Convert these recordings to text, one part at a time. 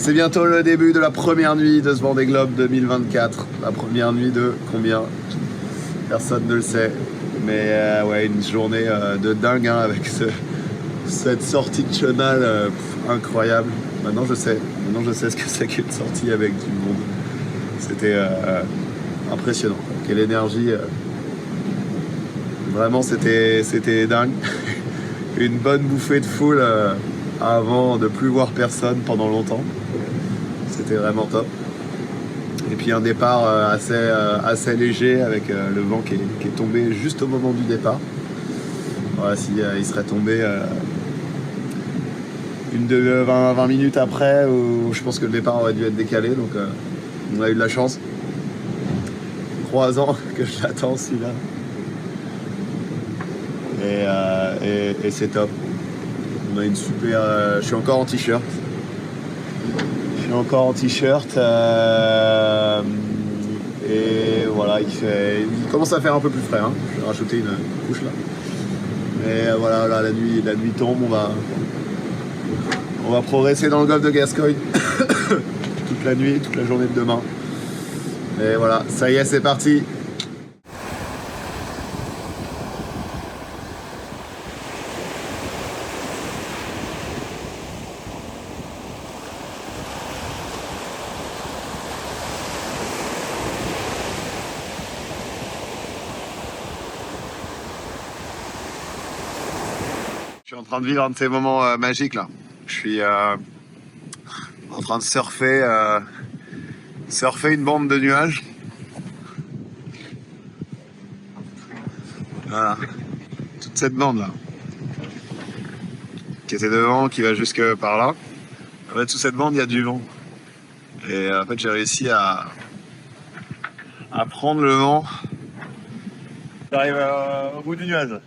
C'est bientôt le début de la première nuit de ce Vendée Globe 2024. La première nuit de combien? Personne ne le sait. Mais ouais, une journée de dingue hein, avec cette sortie de chenal incroyable. Maintenant je sais ce que c'est qu'une sortie avec du monde. C'était impressionnant. Quelle énergie. Vraiment c'était dingue. Une bonne bouffée de foule avant de plus voir personne pendant longtemps. C'était vraiment top. Et puis un départ assez léger avec le vent qui est tombé juste au moment du départ. Voilà, il serait tombé 20 minutes après, où je pense que le départ aurait dû être décalé. Donc on a eu de la chance. 3 ans que je l'attends celui-là. Et c'est top. On a une super. Je suis encore en t-shirt. Et voilà, il commence à faire un peu plus frais. Hein. Je vais rajouter une couche là. Mais voilà, là, la nuit tombe. On va progresser dans le golfe de Gascogne toute la nuit, toute la journée de demain. Et voilà, ça y est, c'est parti. Je suis en train de vivre un de ces moments magiques là. Je suis en train de surfer une bande de nuages. Voilà. Toute cette bande là. Qui était devant, qui va jusque par là. En fait, sous cette bande, il y a du vent. Et en fait, j'ai réussi à prendre le vent. J'arrive au bout du nuage.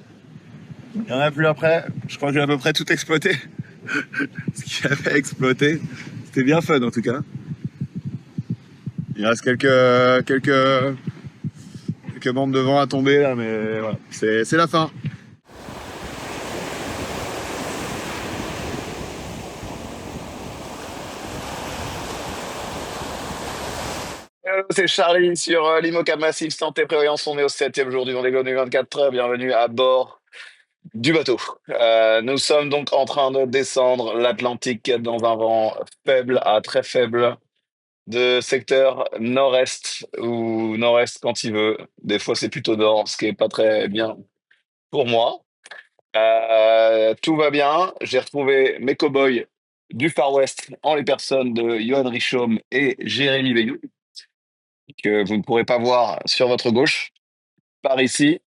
Il n'y en a plus après. Je crois que j'ai à peu près tout exploité. Ce qui avait exploité. C'était bien fun en tout cas. Il reste quelques bandes de vent à tomber là, mais voilà. C'est la fin. C'est Charlie sur l'IMOCA Massif Santé Prévoyance. On est au 7e jour du Vendée Globe 2024. Bienvenue à bord du bateau. Nous sommes donc en train de descendre l'Atlantique dans un vent faible à très faible de secteur nord-est ou nord-est quand il veut. Des fois c'est plutôt nord, ce qui est pas très bien pour moi. Tout va bien. J'ai retrouvé mes cow-boys du Far West en les personnes de Johan Richaume et Jérémy Veillou, que vous ne pourrez pas voir sur votre gauche, par ici.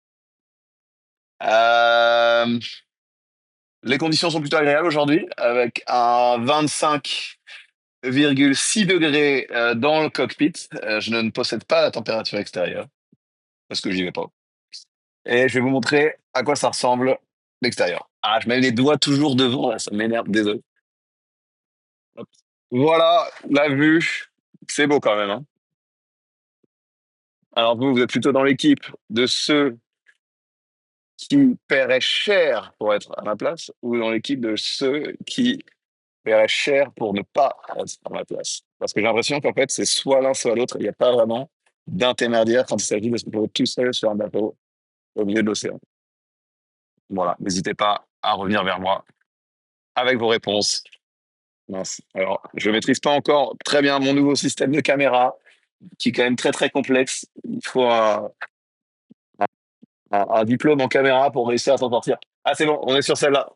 Les conditions sont plutôt agréables aujourd'hui, avec un 25,6 degrés dans le cockpit. Je ne possède pas la température extérieure, parce que j'y vais pas. Et je vais vous montrer à quoi ça ressemble l'extérieur. Ah, je mets les doigts toujours devant, là, ça m'énerve, désolé. Hop. Voilà, la vue, c'est beau quand même. Hein. Alors vous êtes plutôt dans l'équipe de ceux qui paieraient cher pour être à ma place, ou dans l'équipe de ceux qui paieraient cher pour ne pas être à ma place. Parce que j'ai l'impression qu'en fait, c'est soit l'un, soit l'autre. Il n'y a pas vraiment d'intermédiaire quand il s'agit de se retrouver tout seul sur un bateau au milieu de l'océan. Voilà, n'hésitez pas à revenir vers moi avec vos réponses. Mince. Alors, je maîtrise pas encore très bien mon nouveau système de caméra, qui est quand même très très complexe. Il faut un diplôme en caméra pour réussir à s'en sortir. Ah, c'est bon, on est sur celle-là.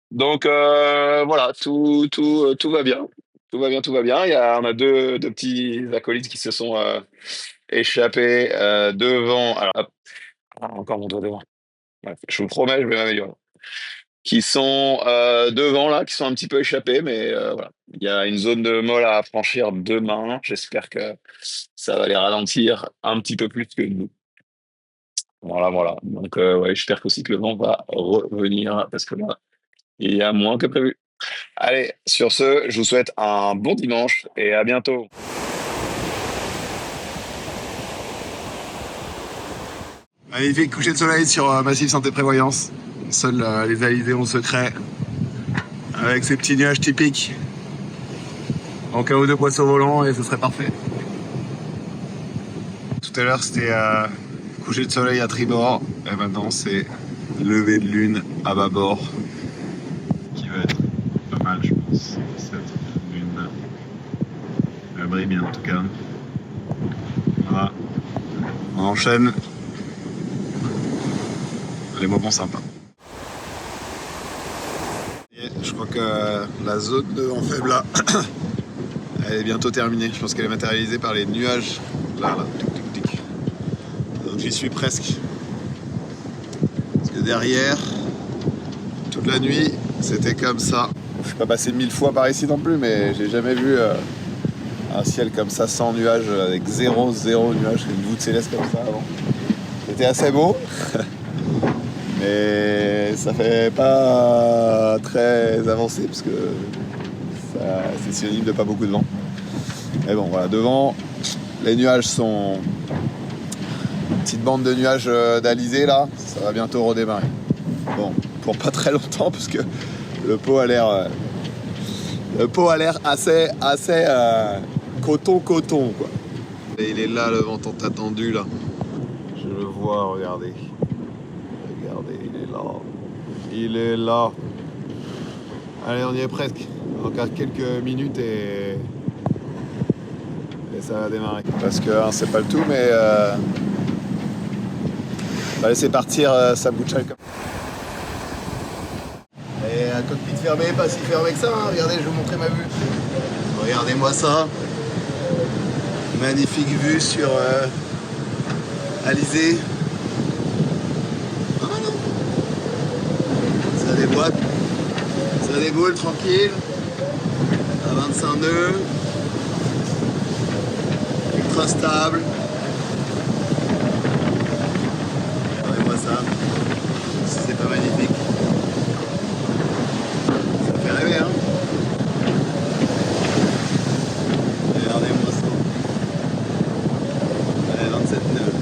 Donc voilà, tout va bien. Tout va bien. On a deux petits acolytes qui se sont échappés devant. Alors, hop. Ah, encore mon doigt devant. Bref, je vous promets, je vais m'améliorer. Qui sont devant là, qui sont un petit peu échappés, mais voilà. Il y a une zone de molle à franchir demain. J'espère que ça va les ralentir un petit peu plus que nous. Voilà. Donc ouais, j'espère aussi que le vent va revenir parce que là, il y a moins que prévu. Allez, sur ce, je vous souhaite un bon dimanche et à bientôt. Magnifique coucher de soleil sur Massif Santé Prévoyance. Seuls les alizés ont secret avec ces petits nuages typiques. En cas où de poisson volant et ce serait parfait. Tout à l'heure c'était coucher de soleil à tribord et maintenant c'est lever de lune à bâbord qui va être pas mal je pense. Cette lune elle brille bien en tout cas. Voilà, on enchaîne les moments sympas. Et je crois que la zone de vent faible là, elle est bientôt terminée. Je pense qu'elle est matérialisée par les nuages là, tic, tic, tic. Donc j'y suis presque. Parce que derrière, toute la nuit, c'était comme ça. Je suis pas passé 1000 fois par ici non plus, mais j'ai jamais vu un ciel comme ça sans nuages, avec zéro nuage, une voûte céleste comme ça avant. C'était assez beau, mais ça fait pas très avancé parce que c'est synonyme de pas beaucoup de vent. Mais bon, voilà, devant, les nuages sont une petite bande de nuages d'alizé là, ça va bientôt redémarrer. Bon, pour pas très longtemps parce que le pot a l'air assez coton quoi. Et il est là le vent tant attendu là. Je le vois, regardez. Regardez, il est là. Il est là. Allez, on y est presque. Encore quelques minutes et ça va démarrer. Parce que hein, c'est pas le tout, mais on va laisser partir sa bouchale comme. Et un cockpit fermé, pas si fermé que ça, hein. Regardez, je vais vous montrer ma vue. Regardez-moi ça. Magnifique vue sur Alizé. Ah non, ça déboîte. Ça déboule tranquille. À 25 nœuds. Ultra stable. Regardez-moi ça. Si c'est pas magnifique. Ça fait rêver, hein. Regardez-moi ça. Allez, 27 nœuds.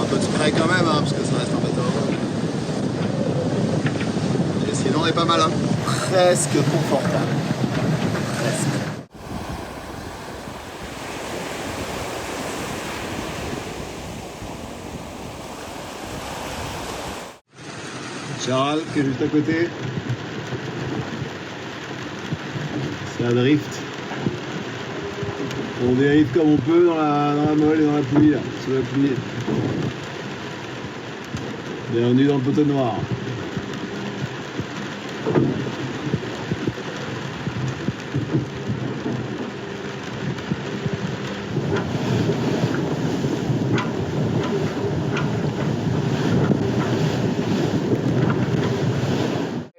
Un peu de spray quand même, hein, parce que ça reste un bateau. Et sinon, on est pas mal, hein. Presque confortable. Presque. Charal qui est juste à côté. Ça drift. On dérive comme on peut dans la molle et dans la pluie là, sous la pluie. Bienvenue dans le poteau noir.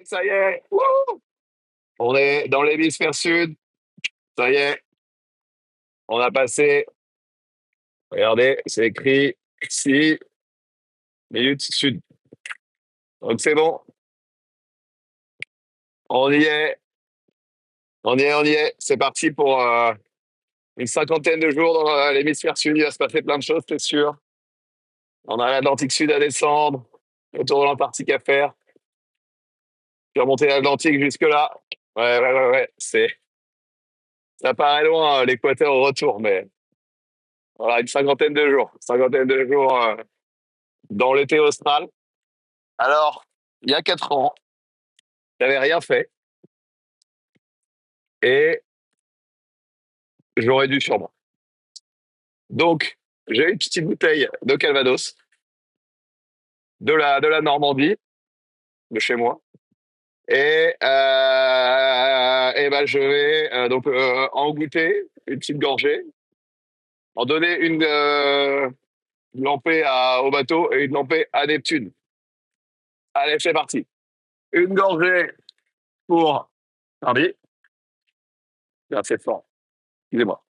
Ça y est, wouh, on est dans l'hémisphère sud. Ça y est, on a passé. Regardez, c'est écrit 6 minutes sud. Donc c'est bon, on y est, on y est. C'est parti pour une cinquantaine de jours dans l'hémisphère sud. Il va se passer plein de choses, c'est sûr. On a l'Atlantique Sud à descendre, le tour de l'Antarctique à faire, puis remonter l'Atlantique jusque-là. Ouais. Ça paraît loin, l'équateur au retour, mais voilà, une cinquantaine de jours. Cinquantaine de jours dans l'été austral. Alors, il y a 4 ans, j'avais rien fait et j'aurais dû sur moi. Donc, j'ai une petite bouteille de Calvados, de la Normandie, de chez moi. Et ben, je vais donc en goûter une petite gorgée, en donner une lampée au bateau et une lampée à Neptune. Allez, c'est parti. Une gorgée pour Hardy. C'est assez fort. Excusez-moi.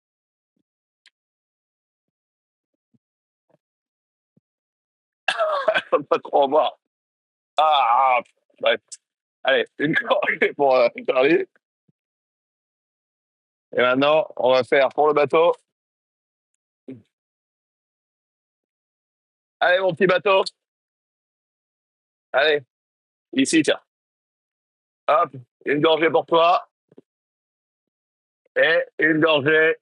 Faut pas trop en boire. Bref. Allez, une gorgée pour Hardy. Et maintenant, on va faire pour le bateau. Allez, mon petit bateau. Allez, ici, tiens. Hop, une gorgée pour toi. Et une gorgée.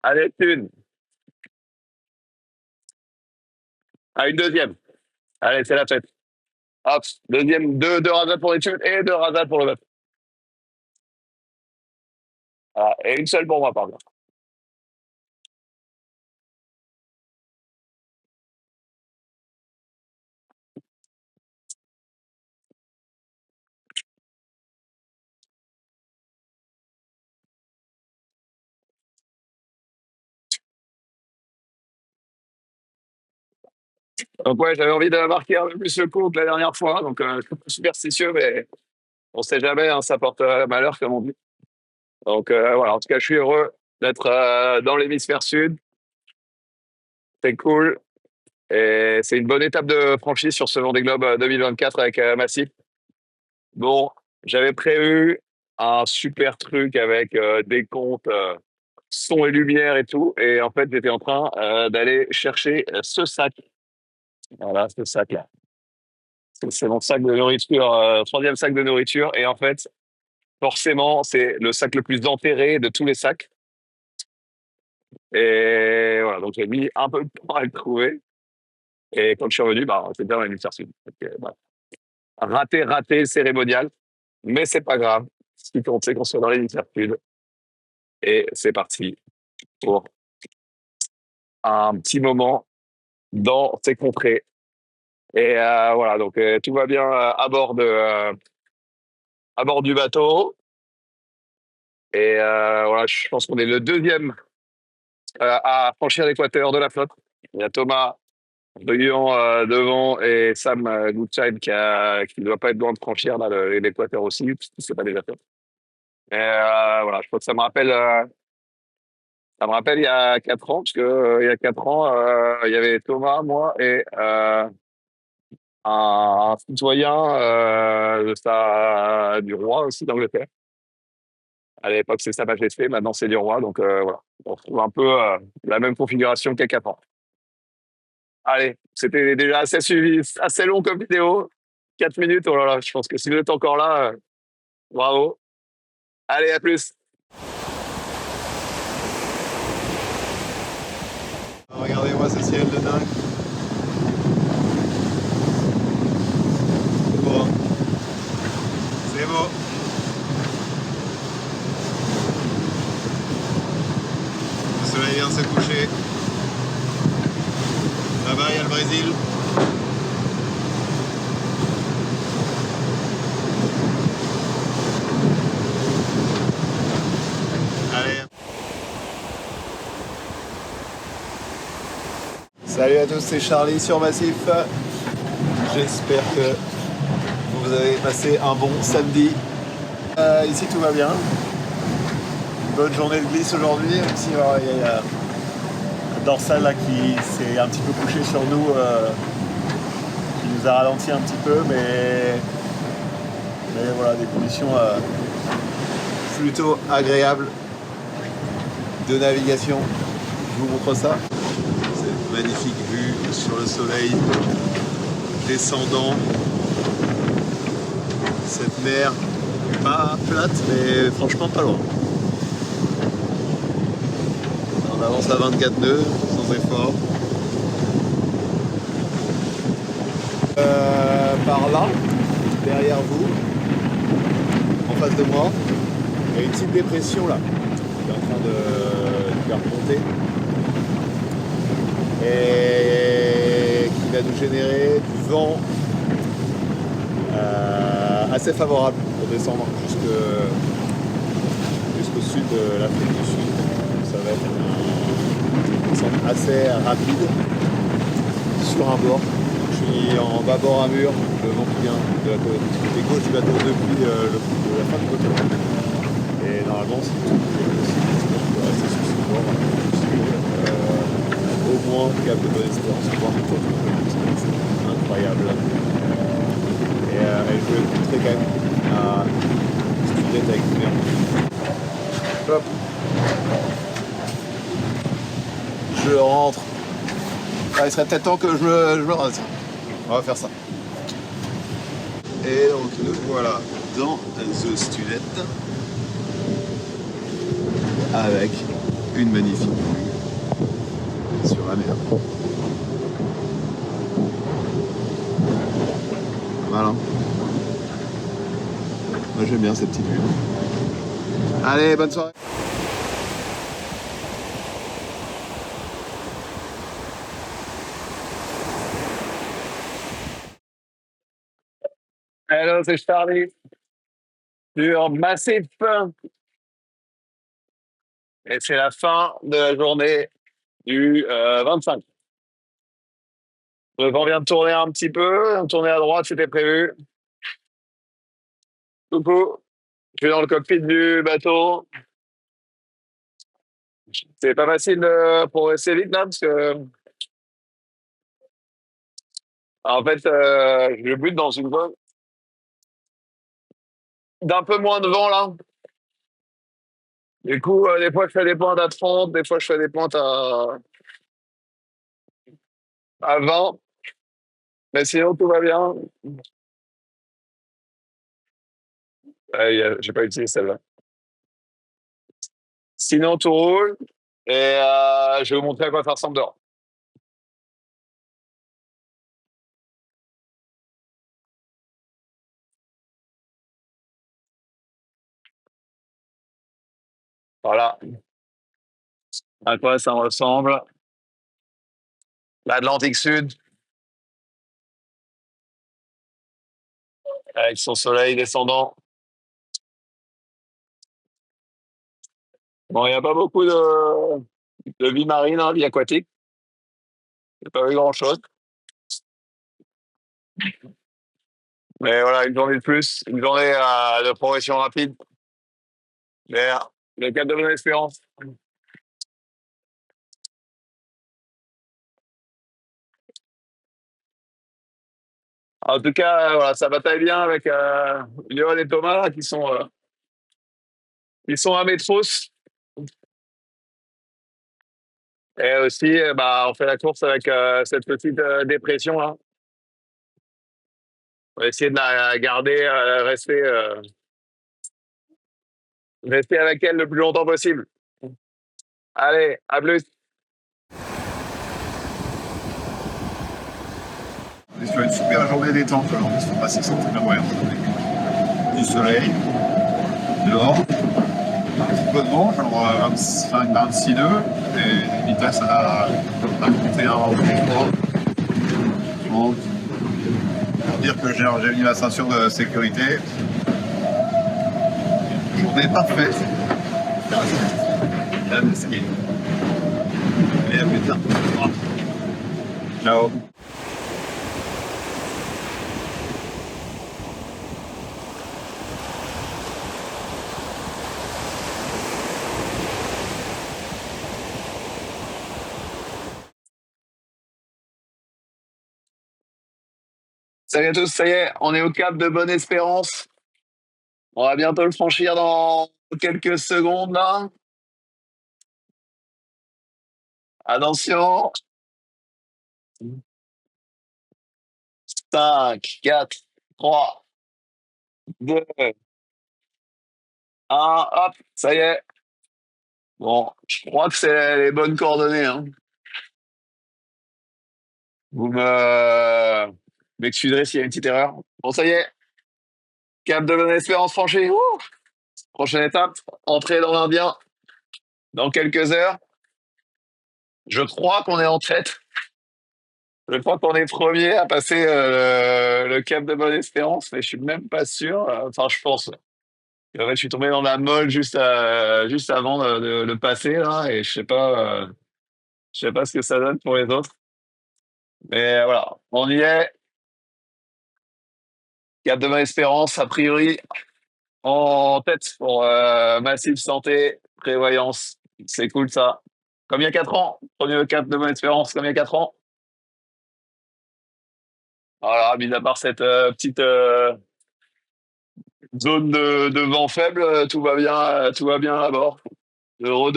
Allez, une. Ah, une deuxième. Allez, c'est la fête. Hop, deuxième, deux rasades pour l'étude et deux rasades pour le bœuf. Voilà, et une seule pour moi, pardon. Donc ouais, j'avais envie de marquer un peu plus le coup que la dernière fois. Donc je suis pas superstitieux, mais on sait jamais, hein, ça porte malheur, comme on dit. Donc voilà, en tout cas, je suis heureux d'être dans l'hémisphère sud. C'est cool. Et c'est une bonne étape de franchise sur ce Vendée Globe 2024 avec Massif. Bon, j'avais prévu un super truc avec des comptes son et lumière et tout. Et en fait, j'étais en train d'aller chercher ce sac. Voilà, ce sac-là. C'est mon sac de nourriture, troisième sac de nourriture. Et en fait, forcément, c'est le sac le plus enterré de tous les sacs. Et voilà, donc j'ai mis un peu de temps à le trouver. Et quand je suis revenu, bah, c'était dans l'hémisphère sud. Donc, voilà. Raté cérémonial. Mais c'est pas grave. Ce qui compte, c'est qu'on soit dans l'hémisphère sud. Et c'est parti pour un petit moment dans ces contrées. Et voilà, donc tout va bien à bord du bateau. Et voilà, je pense qu'on est le deuxième à franchir l'équateur de la flotte. Il y a Thomas Bruyant devant et Sam Goodside qui ne doit pas être loin de franchir là, l'équateur aussi, parce que c'est pas déjà fait. Et voilà, je crois que ça me rappelle il y a 4 ans, parce que il y a 4 ans, il y avait Thomas, moi et un citoyen du roi aussi d'Angleterre. À l'époque, c'est Sa Majesté, maintenant c'est du roi, donc voilà. On retrouve un peu la même configuration qu'il y a 4 ans. Allez, c'était déjà assez suivi, assez long comme vidéo. 4 minutes, oh là là, je pense que si vous êtes encore là, bravo. Allez, à plus. Regardez-moi ce ciel de dingue. C'est beau, hein. C'est beau. Le soleil vient de se coucher. Là-bas, il y a le Brésil. Allez. Salut à tous, c'est Charlie sur Massif. J'espère que vous avez passé un bon samedi. Ici tout va bien. Bonne journée de glisse aujourd'hui, même si il y a un dorsal là qui s'est un petit peu couché sur nous, qui nous a ralenti un petit peu, mais voilà, des conditions plutôt agréables de navigation. Je vous montre ça. Cette magnifique vue sur le soleil descendant. Cette mer pas plate, mais franchement pas loin. On avance à 24 nœuds, sans effort. Par là, derrière vous, en face de moi, il y a une petite dépression là, qui est en train de faire monter. Et qui va nous générer du vent assez favorable pour descendre jusqu'au sud de l'Afrique du Sud. Ça va être une descente assez rapide sur un bord. Je suis en bâbord à mur, le vent qui vient du côté gauche du bateau depuis la fin du côté droit. Et normalement, si tout je peux rester sur ce bord au moins cap de bonne espérance, voire peut-être c'est incroyable. Et je vais montrer quand même à student avec une merde. Hop. Je rentre. Ah, il serait peut-être temps que je me rase. On va faire ça. Et donc nous voilà dans The Studette avec une magnifique vue sur la mer. Voilà. Moi j'aime bien cette petite vue. Allez, bonne soirée. Hello, c'est Charlie sur Massif. Et c'est la fin de la journée du 25. Le vent vient de tourner un petit peu, tourner à droite, c'était prévu. Coucou, je suis dans le cockpit du bateau. C'est pas facile de progresser vite là, parce que en fait, je bute dans une zone d'un peu moins de vent là. Du coup, des fois je fais des pointes à 30, des fois je fais des pointes à 20, mais sinon tout va bien. J'ai pas utilisé celle-là. Sinon tout roule, et je vais vous montrer à quoi ça ressemble dehors. Voilà à quoi ça ressemble. L'Atlantique Sud, avec son soleil descendant. Bon, il n'y a pas beaucoup de vie marine, hein, vie aquatique. Il n'y a pas eu grand-chose. Mais voilà, une journée de plus, une journée de progression rapide vers le Cap de Bonne-Espérance. En tout cas, voilà, ça bataille bien avec Léon et Thomas là, qui sont à Métros. Et aussi, bah, on fait la course avec cette petite dépression là. On va essayer de la garder, rester avec elle le plus longtemps possible. Allez, à plus. On est sur une super journée détente aujourd'hui sur Massif Santé-Prévoyant. Du soleil, dehors, un petit peu de vent, genre 25-26 nœuds, et une vitesse à 21 3. Donc, pour dire que j'ai mis ma ceinture de sécurité. Journée parfaite. Et à plus tard. Ciao. Salut à tous, ça y est, on est au Cap de Bonne-Espérance. On va bientôt le franchir dans quelques secondes là. Attention. 5, 4, 3, 2, 1, hop, ça y est. Bon, je crois que c'est les bonnes coordonnées, hein. Vous m'excuserez s'il y a une petite erreur. Bon, ça y est, Cap de Bonne-Espérance franchi. Ouh. Prochaine étape, entrée dans l'Indien dans quelques heures. Je crois qu'on est en tête. Je crois qu'on est premier à passer le Cap de Bonne-Espérance, mais je suis même pas sûr. Enfin, je pense. Et en fait, je suis tombé dans la molle juste avant de le passer là, et je sais pas ce que ça donne pour les autres. Mais voilà, on y est. Cap de Bonne-Espérance, a priori, en tête pour Massif Santé, Prévoyance. C'est cool ça. Comme il y a 4 ans, premier Cap de Bonne-Espérance, comme il y a 4 ans. Voilà, mis à part cette petite zone de vent faible, tout va bien à bord. Heureux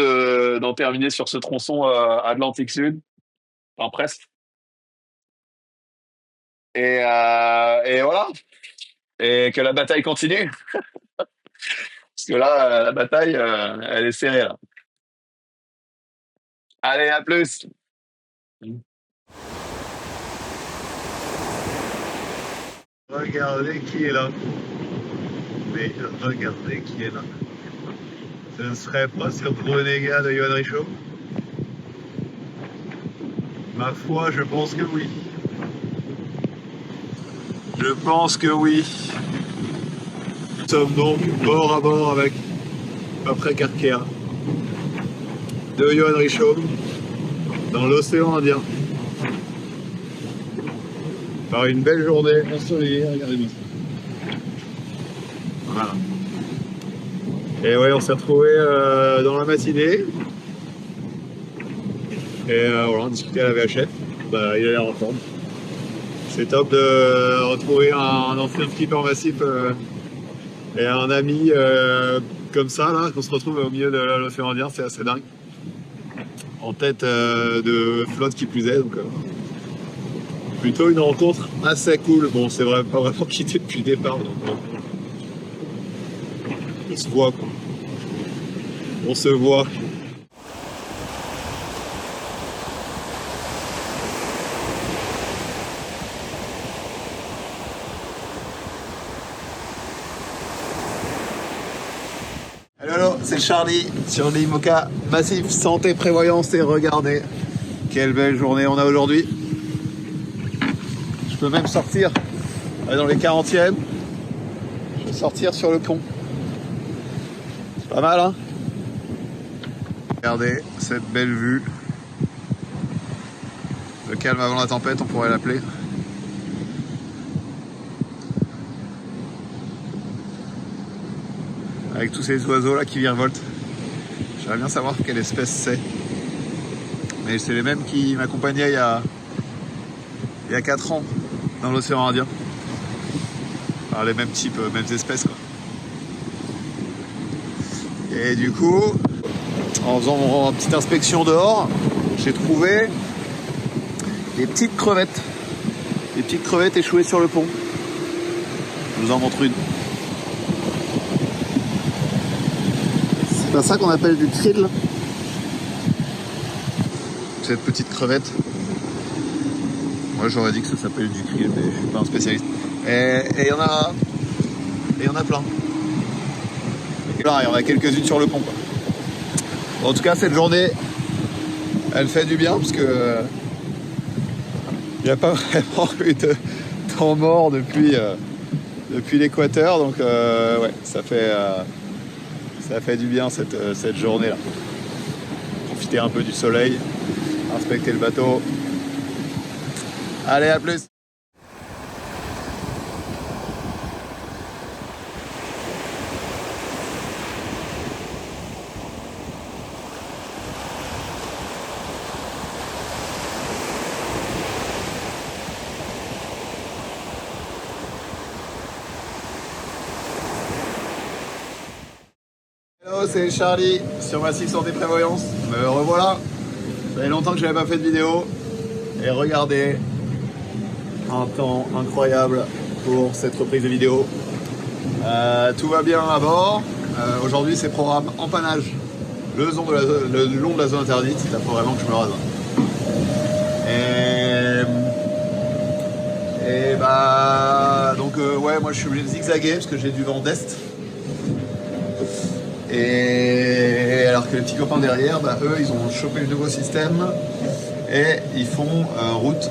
d'en terminer sur ce tronçon Atlantique Sud, enfin presque. Et voilà. et que la bataille continue. Parce que là, la bataille, elle est serrée là. Allez, à plus. Regardez qui est là. Mais regardez qui est là. Ce ne serait pas ce renégat de Yohan Richaud? Ma foi, je pense que oui. Je pense que oui. Nous sommes donc bord à bord avec, après Karkea, de Yohan Richaud, dans l'océan Indien. Par une belle journée ensoleillée, regardez-moi ça. Voilà. Et ouais, on s'est retrouvé dans la matinée. Et voilà, on discutait à la VHF. Bah, il a l'air en forme. C'est top de retrouver un ancien skipper massif et un ami comme ça, là, qu'on se retrouve au milieu de l'océan Indien, c'est assez dingue. En tête de flotte qui plus est, donc plutôt une rencontre assez cool. Bon, c'est vrai, pas vraiment quitté depuis le départ, donc on se voit, quoi. On se voit. Hello, c'est Charlie sur l'IMOCA Massif Santé Prévoyance et regardez quelle belle journée on a aujourd'hui. Je peux même sortir dans les 40e. Je vais sortir sur le pont. C'est pas mal, hein? Regardez cette belle vue. Le calme avant la tempête, on pourrait l'appeler. Avec tous ces oiseaux là qui virevoltent. J'aimerais bien savoir quelle espèce c'est. Mais c'est les mêmes qui m'accompagnaient il y a 4 ans dans l'océan Indien. Enfin, les mêmes types, mêmes espèces, quoi. Et du coup, en faisant une petite inspection dehors, j'ai trouvé des petites crevettes. Des petites crevettes échouées sur le pont. Je vous en montre une. C'est pas ça qu'on appelle du krill. Cette petite crevette. Moi j'aurais dit que ça s'appelle du krill, mais je suis pas un spécialiste. Et il y en a. Et il y en a plein. Et là, il y en a quelques-unes sur le pont, quoi. En tout cas, cette journée, elle fait du bien parce que il n'y a pas vraiment eu de temps mort depuis l'équateur, donc ouais, ça fait du bien cette journée-là. Profiter un peu du soleil, inspecter le bateau. Allez, à plus! Hello, c'est Charlie sur Massif Santé Prévoyance. Me revoilà. Ça fait longtemps que je n'avais pas fait de vidéo. Et regardez, un temps incroyable pour cette reprise de vidéo. Tout va bien à bord. Aujourd'hui, c'est programme empannage le long de la zone interdite. Il faut vraiment que je me rase. Et bah donc ouais, moi je suis obligé de zigzaguer parce que j'ai du vent d'est. Et alors que les petits copains derrière, bah, eux, ils ont chopé le nouveau système et ils font route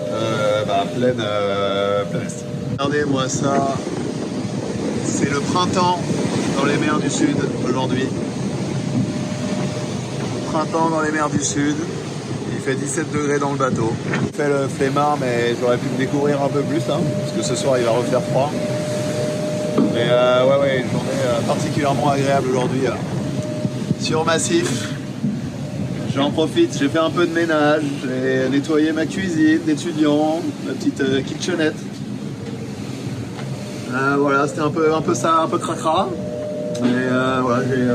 pleine est. Regardez-moi ça, c'est le printemps dans les mers du Sud aujourd'hui. Printemps dans les mers du Sud, il fait 17 degrés dans le bateau. Je fais le flemmard, mais j'aurais pu me découvrir un peu plus, hein, parce que ce soir il va refaire froid. Mais ouais, une journée particulièrement agréable aujourd'hui sur Massif. J'en profite, j'ai fait un peu de ménage, j'ai nettoyé ma cuisine d'étudiant, ma petite kitchenette. Voilà, c'était un peu ça, un peu cracra. Et voilà, j'ai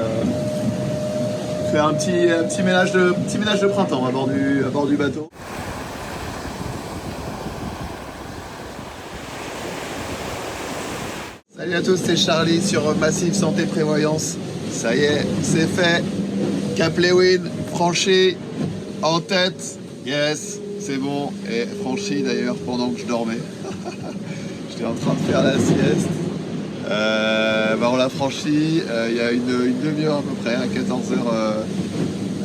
fait un petit ménage de printemps à bord du bateau. Salut à tous, c'est Charlie sur Massif Santé Prévoyance. Ça y est, c'est fait. Cap Lewin, franchi, en tête. Yes, c'est bon. Et franchi d'ailleurs pendant que je dormais. J'étais en train de faire la sieste. On l'a franchi il y a une demi-heure à peu près, à 14h,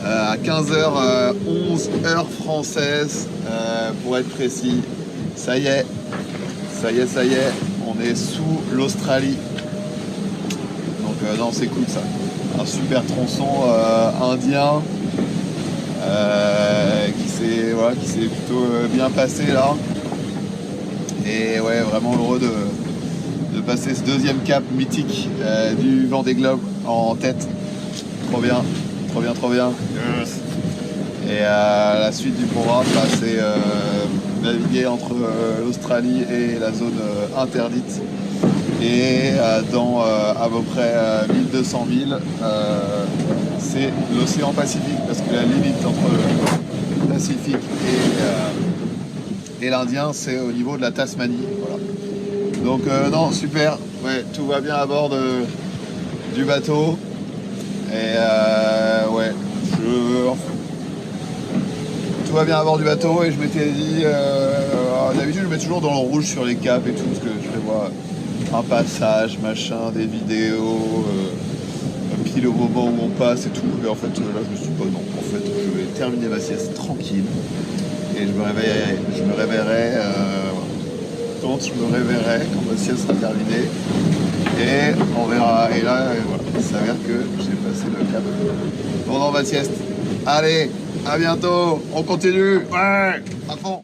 à 15h11 heure française, pour être précis. Ça y est, on est sous l'Australie. Donc non, c'est cool ça. Un super tronçon indien qui s'est plutôt bien passé là. Et ouais, vraiment heureux de passer ce deuxième cap mythique du Vendée Globe en tête. Trop bien. Yes. Et la suite du programme, c'est naviguer entre l'Australie et la zone interdite. Et dans à peu près 1200 milles, c'est l'océan Pacifique, parce que la limite entre le Pacifique et l'Indien, c'est au niveau de la Tasmanie. Voilà. Donc non, super, ouais, tout va bien à bord du bateau. Et ouais, tout va bien à bord du bateau, et je m'étais dit, d'habitude je mets toujours dans le rouge sur les caps et tout, parce que je prévois un passage, machin, des vidéos, pile au moment où on passe et tout. Mais en fait, là, je me suis dit, non, en fait, je vais terminer ma sieste tranquille. Et je me réveillerai quand je me réveillerai, quand ma sieste sera terminée. Et on verra. Et là, voilà, il s'avère que j'ai passé le cap pendant ma sieste. Allez, à bientôt, on continue. Ouais, à fond.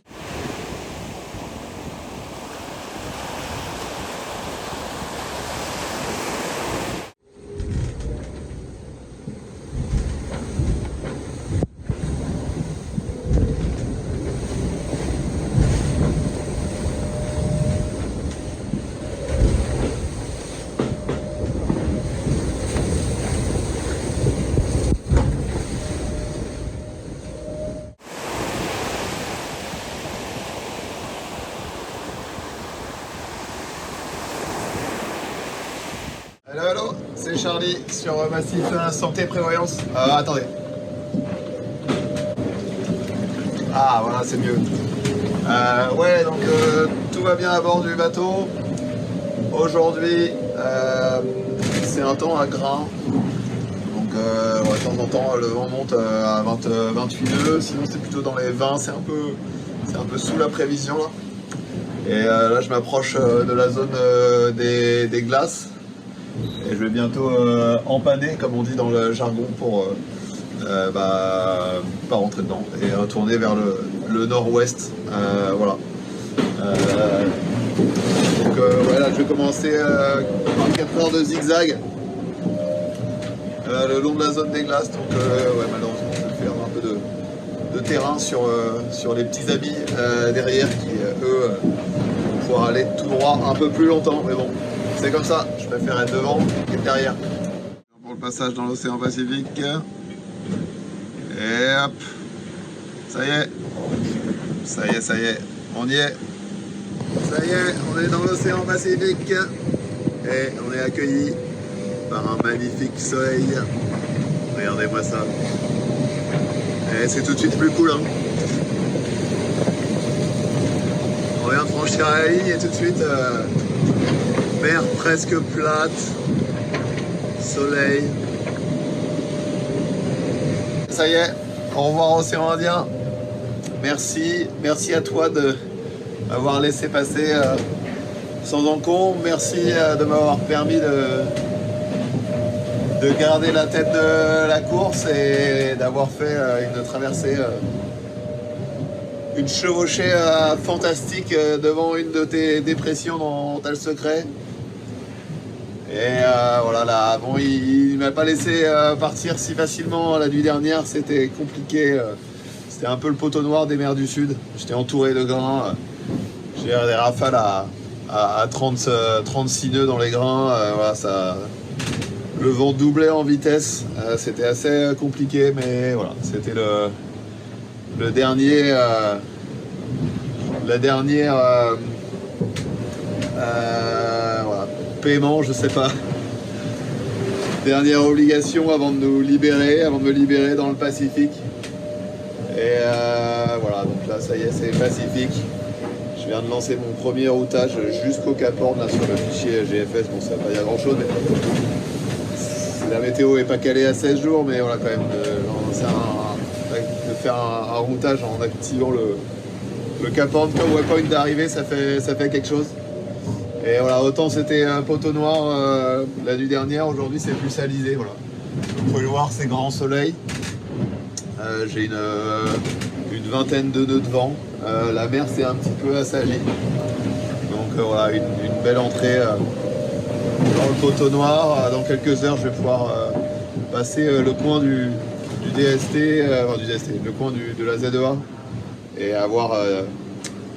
Hello, c'est Charlie sur Massif Santé Prévoyance. Attendez. Ah, voilà, c'est mieux. Ouais, donc tout va bien à bord du bateau. Aujourd'hui, c'est un temps à grain. Donc, ouais, de temps en temps, le vent monte à 28 nœuds. Sinon, c'est plutôt dans les 20. C'est un peu sous la prévision là. Et là, je m'approche de la zone des glaces. Et je vais bientôt empanner, comme on dit dans le jargon, pour pas rentrer dedans et retourner vers le nord-ouest. Voilà. Donc voilà, je vais commencer 24 heures de zigzag le long de la zone des glaces. Donc ouais, malheureusement, je vais faire un peu de terrain sur les petits amis derrière qui, eux, vont pouvoir aller tout droit un peu plus longtemps. Mais bon, c'est comme ça, je préfère être devant qu'être derrière. Pour le passage dans l'océan Pacifique. Et hop, ça y est, on y est. Ça y est, on est dans l'océan Pacifique. Et on est accueilli par un magnifique soleil. Regardez-moi ça. Et c'est tout de suite plus cool, hein. On vient de franchir la ligne et tout de suite... mer presque plate, soleil. Ça y est, au revoir Océan Indien. Merci à toi de m'avoir laissé passer sans encombre. Merci de m'avoir permis de garder la tête de la course et d'avoir fait une traversée, une chevauchée fantastique devant une de tes dépressions dont t'as le secret. Et voilà, là, bon, il m'a pas laissé partir si facilement la nuit dernière, c'était compliqué. C'était un peu le poteau noir des mers du Sud. J'étais entouré de grains. J'ai des rafales à 36 nœuds dans les grains. Voilà, ça, le vent doublait en vitesse. C'était assez compliqué, mais voilà, c'était le dernier. La dernière. Voilà. paiement, je sais pas. Dernière obligation avant de nous libérer, avant de me libérer dans le Pacifique. Et voilà, donc là ça y est, c'est Pacifique. Je viens de lancer mon premier routage jusqu'au Cap Horn là, sur le fichier GFS. Bon, ça va pas dire grand chose, mais la météo est pas calée à 16 jours, mais voilà, quand même, de faire un routage en activant le Cap Horn comme waypoint d'arrivée, ça fait quelque chose. Et voilà, autant c'était un poteau noir la nuit dernière, aujourd'hui c'est plus alisé. Voilà. Vous pouvez le voir, c'est grand soleil. J'ai une vingtaine de nœuds de vent. La mer s'est un petit peu assagie. Donc voilà, une belle entrée dans le poteau noir. Dans quelques heures, je vais pouvoir passer le coin du DST, le coin de la ZEA et avoir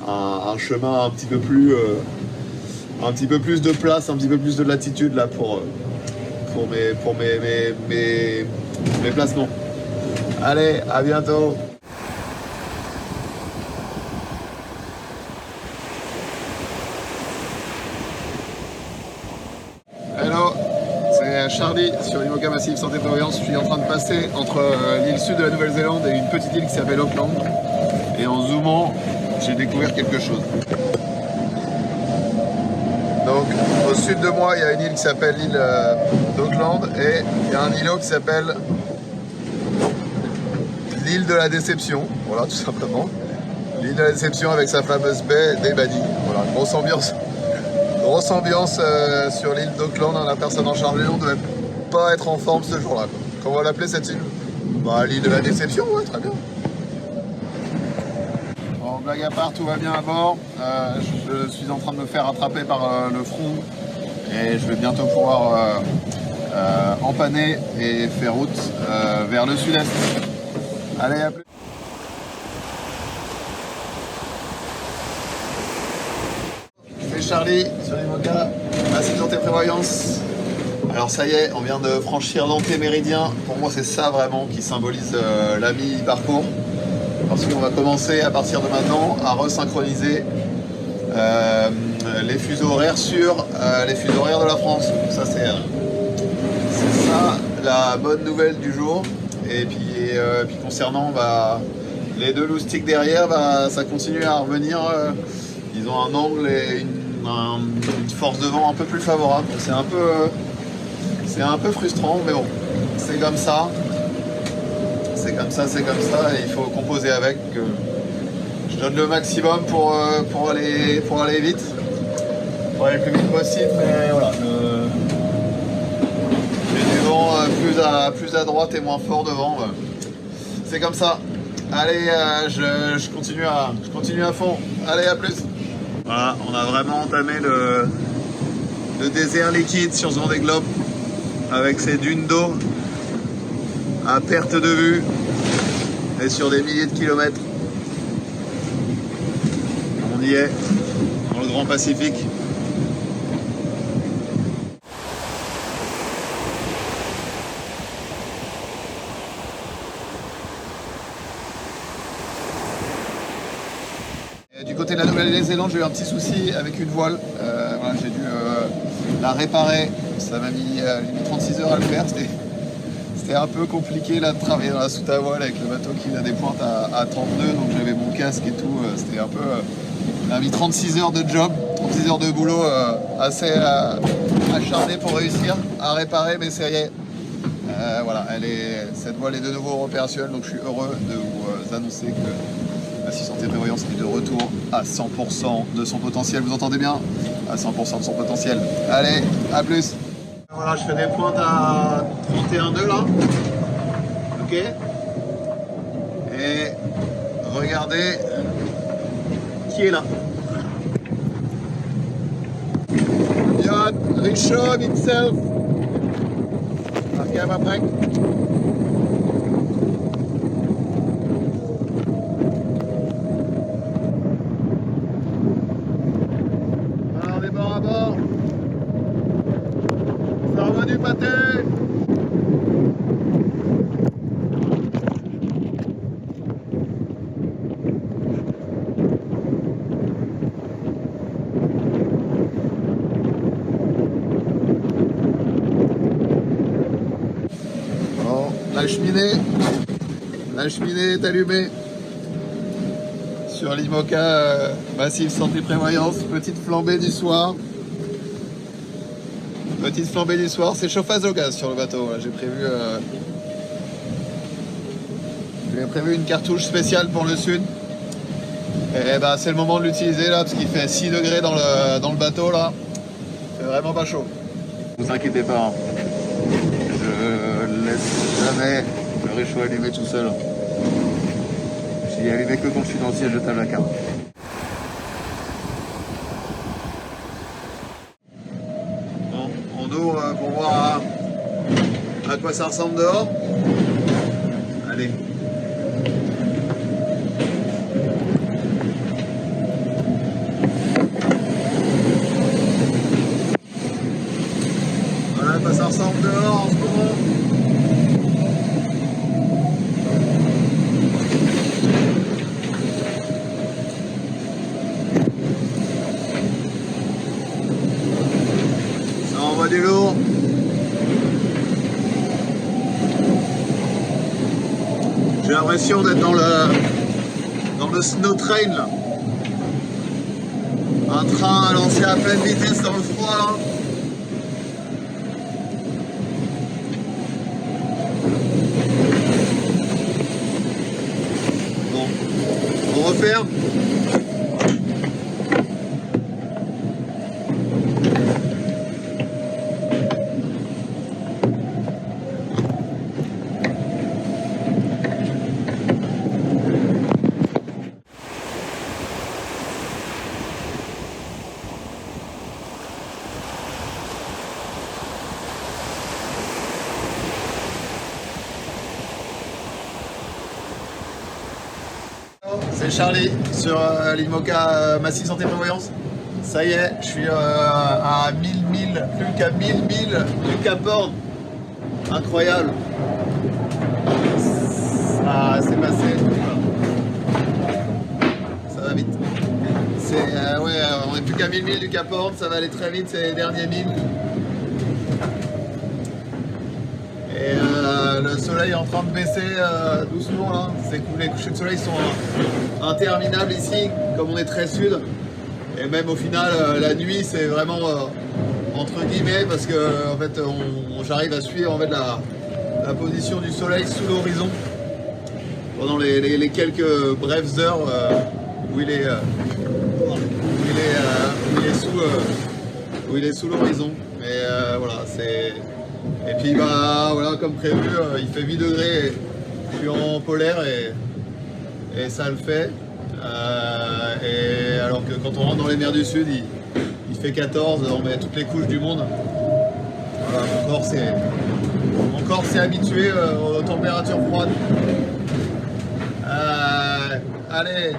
un chemin un petit peu plus de place, un petit peu plus de latitude là pour mes placements. Allez, à bientôt. Hello, c'est Charlie sur l'IMOCA Massif Santé Prévoyance. Je suis en train de passer entre l'île sud de la Nouvelle-Zélande et une petite île qui s'appelle Auckland. Et en zoomant, j'ai découvert quelque chose. Donc au sud de moi, il y a une île qui s'appelle l'île d'Auckland et il y a un îlot qui s'appelle l'île de la Déception. Voilà, tout simplement. L'île de la Déception avec sa fameuse baie d'Ebadi. Voilà, grosse ambiance sur l'île d'Auckland. La personne en charge ne devait pas être en forme ce jour-là. Comment on va l'appeler cette île? Bah, l'île de la Déception, ouais, très bien. Bon, blague à part, tout va bien à bord. Je suis en train de me faire attraper par le front et je vais bientôt pouvoir empanner et faire route vers le sud-est. Allez, à plus. C'est Charlie sur l'IMOCA Massif Santé Prévoyance. Alors ça y est, on vient de franchir l'antéméridien. Pour moi, c'est ça vraiment qui symbolise la mi-parcours. Parce qu'on va commencer à partir de maintenant à resynchroniser les fuseaux horaires sur les fuseaux horaires de la France. Ça c'est ça la bonne nouvelle du jour. Et puis concernant les deux loustiques derrière, ça continue à revenir. Ils ont un angle et une force de vent un peu plus favorable. C'est un peu frustrant, mais bon, c'est comme ça. C'est comme ça, et il faut composer avec. Je donne le maximum pour aller vite, pour aller le plus vite possible, mais voilà. J'ai du vent plus à droite et moins fort devant. C'est comme ça. Allez, je continue à fond. Allez, à plus. Voilà, on a vraiment entamé le désert liquide sur ce Vendée Globe avec ses dunes d'eau à perte de vue et sur des milliers de kilomètres. On y est, dans le Grand Pacifique. Et du côté de la Nouvelle-Zélande, j'ai eu un petit souci avec une voile. Voilà, j'ai dû la réparer. Ça m'a mis 36 heures à le faire. C'était un peu compliqué là de travailler dans la soute à voile avec le bateau qui a des pointes à 30 nœuds, donc j'avais mon casque et tout, c'était un peu... on a mis 36 heures de job, 36 heures de boulot assez acharné pour réussir à réparer, mais ça y est. Voilà, cette voile est de nouveau opérationnelle, donc je suis heureux de vous annoncer que la Santé Prévoyance est de retour à 100% de son potentiel, vous entendez bien? À 100% de son potentiel. Allez, à plus. Voilà, je fais des pointes à 31 nœuds là. Ok. Et regardez qui est là. Jan Richow himself. Marqué à ma break. Alors, des bords à bord. Ça revoit du pâté. La cheminée est allumée sur l'IMOCA Massif Santé Prévoyance. Petite flambée du soir. C'est chauffage au gaz sur le bateau. J'ai prévu une cartouche spéciale pour le sud. Et bah, c'est le moment de l'utiliser là, parce qu'il fait 6 degrés dans le bateau là. C'est vraiment pas chaud. Ne vous inquiétez pas, hein. Je laisse jamais le réchaud allumé tout seul. J'y allumé que quand je suis dans le siège de table à quart. Bon, on ouvre pour voir à quoi ça ressemble dehors. Allez. Voilà à quoi ça ressemble dehors en ce moment. Ça envoie du lourd. J'ai l'impression d'être dans le snow train là. Un train à lancer à pleine vitesse dans le froid là. Bon, on referme. C'est Charlie sur l'IMOCA Massif Santé Prévoyance. Ça y est, je suis à 1000 milles, plus qu'à 1000 milles du Cap Horn. Incroyable. Ça s'est passé. Ça va vite. Ouais, on est plus qu'à 1000 milles du Cap Horn, ça va aller très vite ces derniers milles. Et le soleil est en train de baisser doucement là. C'est que les couchers de soleil sont interminables ici, comme on est très sud. Et même au final, la nuit c'est vraiment entre guillemets parce que en fait, j'arrive à suivre en fait la position du soleil sous l'horizon pendant les quelques brèves heures où il est sous l'horizon. Mais voilà, c'est. Et puis bah voilà, comme prévu, il fait 8 degrés, je suis en polaire et ça le fait. Et alors que quand on rentre dans les mers du sud, il fait 14, on met toutes les couches du monde. Voilà, mon corps s'est habitué aux températures froides. Allez,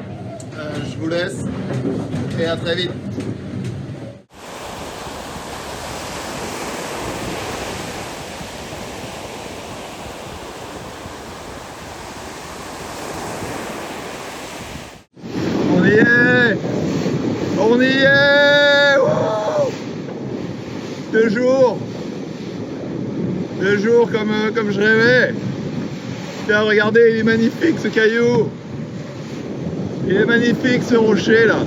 je vous laisse et à très vite. On y est. Wouh, 2 jours comme je rêvais. Tiens, regardez, il est magnifique ce caillou. Il est magnifique ce rocher là.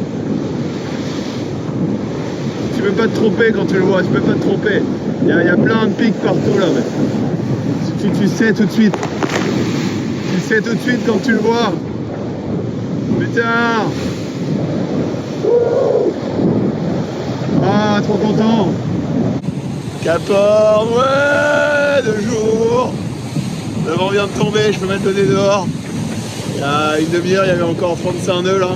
Tu peux pas te tromper quand tu le vois, tu peux pas te tromper. Il y a plein de pics partout là. Tu sais tout de suite. Tu sais tout de suite quand tu le vois. Putain. Ah, trop content. Cap Horn, ouais, 2 jours. Le vent vient de tomber, je peux mettre le nez dehors. Il y a une demi-heure, il y avait encore 35 nœuds là.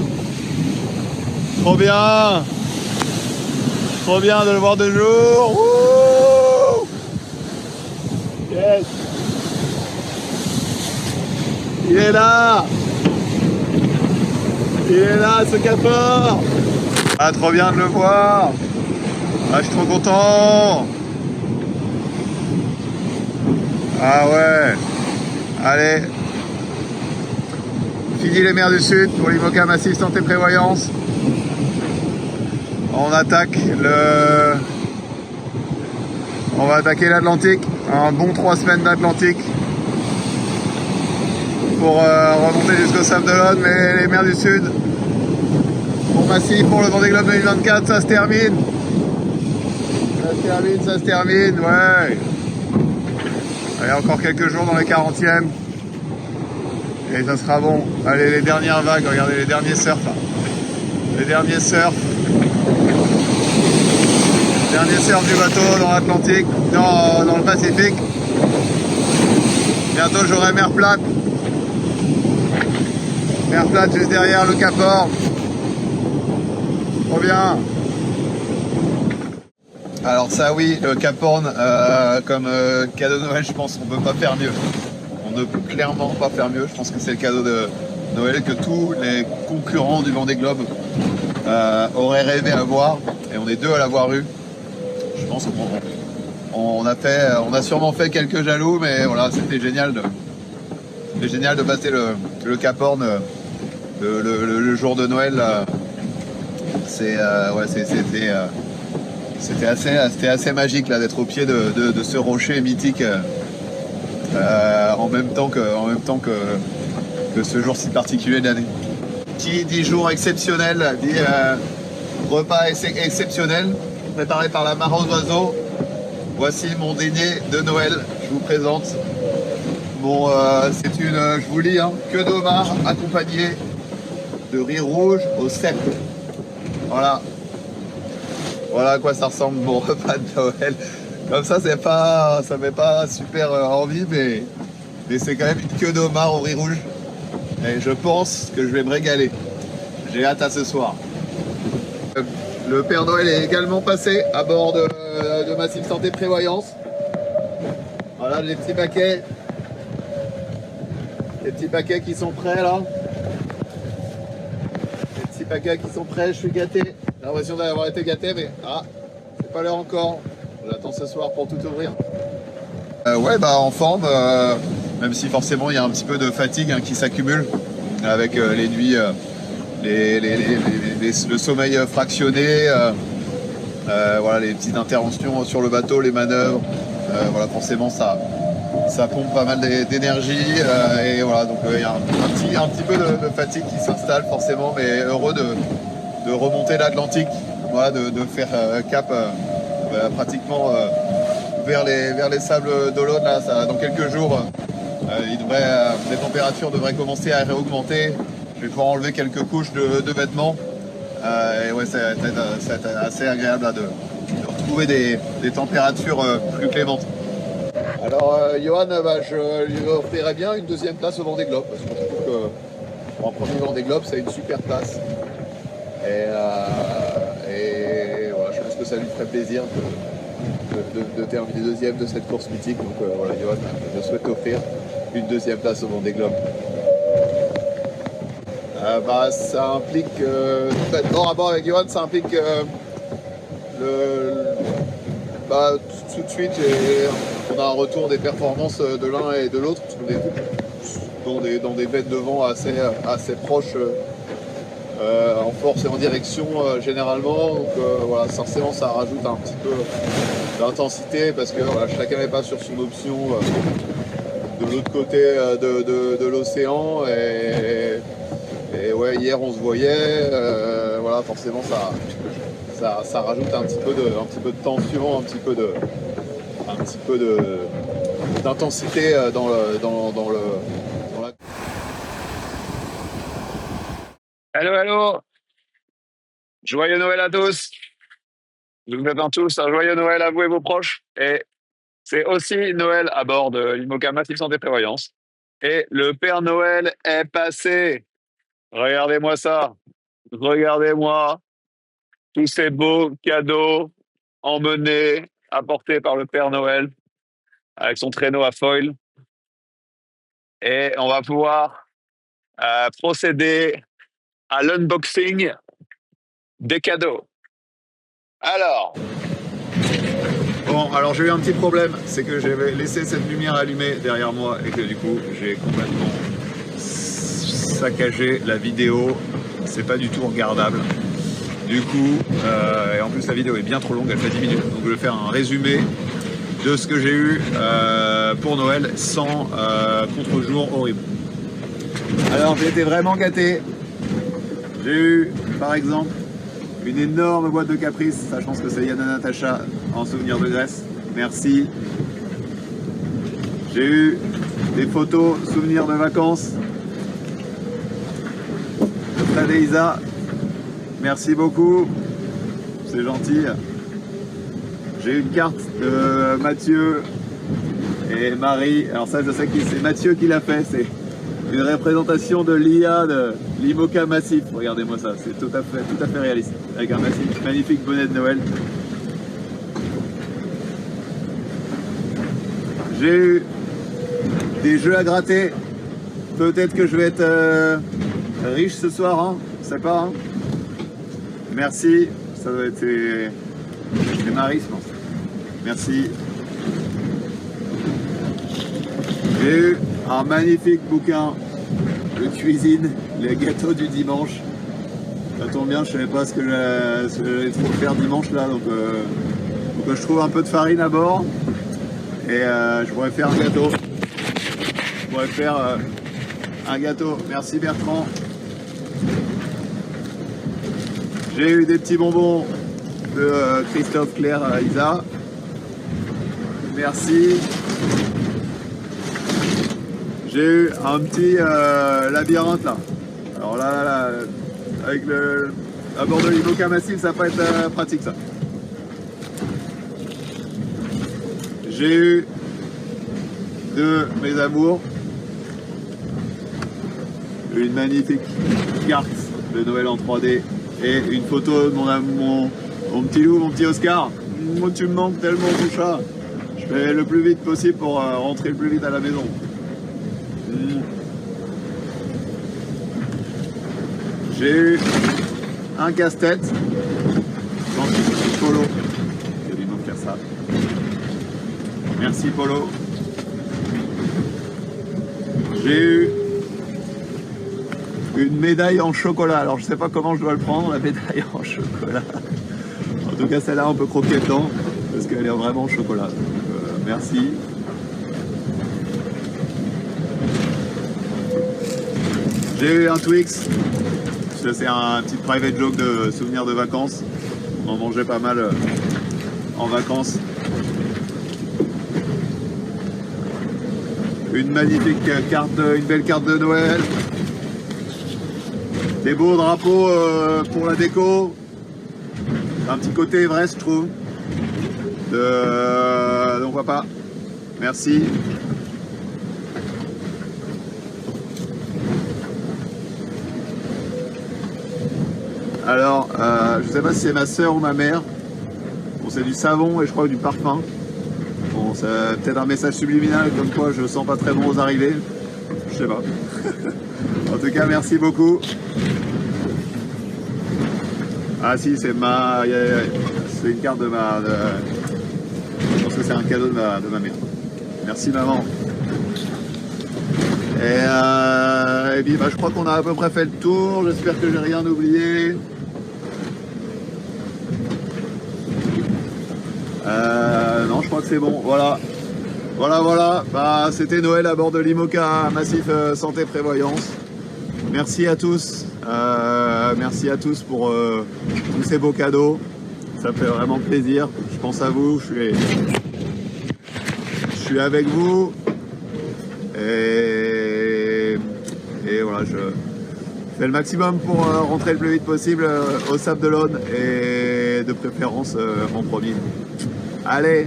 Trop bien. Trop bien de le voir 2 jours. Wouh, yes. Il est là. Il est là, ce Cap Horn. Ah, trop bien de le voir. Ah, je suis trop content. Ah ouais. Allez. Fini les mers du Sud pour l'IMOCA Massif Santé Prévoyance. On va attaquer l'Atlantique. Un bon 3 semaines d'Atlantique. pour remonter jusqu'au Sable d'Olonne, mais les mers du Sud. Pour Massif, pour le Vendée Globe 2024, ça se termine. Ça se termine, ouais. Allez, encore quelques jours dans les 40e. Et ça sera bon. Allez, les dernières vagues, regardez les derniers surfs là. Les derniers surfs. Dernier surf du bateau dans l'Atlantique, dans le Pacifique. Bientôt j'aurai mer plate. Mer plate juste derrière le Cap Horn. Trop bien. Alors ça oui, le Cap Horn, comme cadeau de Noël, je pense qu'on ne peut pas faire mieux. On ne peut clairement pas faire mieux. Je pense que c'est le cadeau de Noël que tous les concurrents du Vendée Globe auraient rêvé à voir. Et on est deux à l'avoir eu. Je pense qu'on a sûrement fait quelques jaloux, mais voilà, c'était génial de passer le Cap Horn le jour de Noël. C'était assez magique là d'être au pied de ce rocher mythique en même temps que ce jour si particulier de l'année. Qui dit jour exceptionnel dit repas exceptionnel préparé par la Mare aux Oiseaux. Voici mon dîner de Noël. Je vous présente c'est une, je vous lis, queue d'homard accompagnée de riz rouge au cèpe. Voilà. Voilà à quoi ça ressemble mon repas de Noël. Comme ça, ça met pas super envie, mais c'est quand même une queue d'homard au riz rouge. Et je pense que je vais me régaler. J'ai hâte à ce soir. Le Père Noël est également passé à bord de Massif Santé Prévoyance. Voilà les petits paquets. Les petits paquets qui sont prêts là. Les petits paquets qui sont prêts, je suis gâté. J'ai l'impression d'avoir été gâté, mais c'est pas l'heure encore. J'attends ce soir pour tout ouvrir. Ouais, en forme, même si forcément il y a un petit peu de fatigue qui s'accumule avec les nuits, le sommeil fractionné, voilà, les petites interventions sur le bateau, les manœuvres. Voilà, forcément ça pompe pas mal d'énergie et voilà, donc il y a un petit peu de fatigue qui s'installe forcément, mais heureux de remonter l'Atlantique, voilà, de faire cap pratiquement vers les sables d'Olonne. Là, dans quelques jours, les températures devraient commencer à réaugmenter. Je vais pouvoir enlever quelques couches de vêtements. Et ouais, ça va être assez agréable là, de retrouver des températures plus clémentes. Alors, Johan, je lui offrirais bien une deuxième place au Vendée Globe, parce que je trouve que pour un premier Vendée Globe, c'est une super place. Et voilà, je pense que ça lui ferait plaisir de terminer deuxième de cette course mythique. Donc voilà, Johan, je souhaite offrir une deuxième place au Vendée Globe. Ça implique, hors rapport avec Johan, ça implique tout de suite, on a un retour des performances de l'un et de l'autre, parce qu'on est dans des bêtes de vent assez proches en force et en direction généralement. Donc voilà, forcément ça rajoute un petit peu d'intensité, parce que voilà, chacun n'est pas sur son option de l'autre côté de l'océan. Et ouais, hier on se voyait, voilà, forcément ça rajoute un petit peu de tension, un petit peu d'intensité dans la... Allô. Joyeux Noël à tous. Je vous souhaite tous un joyeux Noël à vous et vos proches. Et c'est aussi Noël à bord de l'IMOCA Massif Santé Prévoyance. Et le Père Noël est passé. Regardez-moi ça. Regardez-moi tous ces beaux cadeaux emmenés, apportés par le Père Noël avec son traîneau à foil. Et on va pouvoir procéder à l'unboxing des cadeaux. Alors j'ai eu un petit problème, c'est que j'avais laissé cette lumière allumée derrière moi et que du coup j'ai complètement saccagé la vidéo. C'est pas du tout regardable. Du coup, et en plus la vidéo est bien trop longue, elle fait 10 minutes, donc je vais faire un résumé de ce que j'ai eu pour Noël sans contre-jour horrible. Alors j'ai été vraiment gâté. J'ai eu par exemple une énorme boîte de caprice, ça je pense que c'est Yana Natacha en souvenir de Grèce. Merci. J'ai eu des photos souvenirs de vacances de Fred et Isa. Merci beaucoup, c'est gentil. J'ai eu une carte de Mathieu et Marie. Alors ça je sais que c'est Mathieu qui l'a fait, c'est une représentation de l'IA de l'IMOCA Massif. Regardez-moi ça, c'est tout à fait réaliste. Avec un magnifique bonnet de Noël. J'ai eu des jeux à gratter. Peut-être que je vais être riche ce soir, hein, je sais pas. Hein. Merci, ça doit être c'est Marie, je pense. Merci. J'ai eu un magnifique bouquin de cuisine, les gâteaux du dimanche. Ça tombe bien, je savais pas ce que j'allais trop faire dimanche là, donc faut que je trouve un peu de farine à bord et je pourrais faire un gâteau. Je pourrais faire un gâteau. Merci Bertrand. J'ai eu des petits bonbons de Christophe, Claire, Isa. Merci. J'ai eu un petit labyrinthe là. Alors là, avec à bord de l'IMOCA Massif, ça va pas être pratique ça. J'ai eu de mes amours une magnifique carte de Noël en 3D et une photo de mon petit loup, mon petit Oscar. Moi, tu me manques tellement, mon chat. Je fais le plus vite possible pour rentrer le plus vite à la maison. J'ai eu un casse-tête. Polo. Je vais donc faire ça. Merci Polo. J'ai eu une médaille en chocolat. Alors je sais pas comment je dois le prendre, la médaille en chocolat. En tout cas celle-là on peut croquer dedans parce qu'elle est vraiment en chocolat. Donc, merci. J'ai eu un Twix. C'est un petit private joke de souvenirs de vacances. On en mangeait pas mal en vacances. Une magnifique carte, une belle carte de Noël. Des beaux drapeaux pour la déco. Un petit côté Everest, je trouve. Donc papa. Merci. Alors, je sais pas si c'est ma soeur ou ma mère. Bon, c'est du savon et je crois du parfum. Bon, c'est peut-être un message subliminal comme quoi je sens pas très bon aux arrivées. Je sais pas. En tout cas, merci beaucoup. Ah si, c'est c'est une carte de ma... Je pense que c'est un cadeau de ma mère. Merci maman. Et puis je crois qu'on a à peu près fait le tour. J'espère que j'ai rien oublié. Non, je crois que c'est bon. Voilà. Bah, c'était Noël à bord de l'IMOCA Massif Santé Prévoyance. Merci à tous. Merci à tous pour tous ces beaux cadeaux. Ça me fait vraiment plaisir. Je pense à vous. Je suis avec vous. Et voilà, je fais le maximum pour rentrer le plus vite possible au Sable d'Olonne et de préférence en premier. Allez,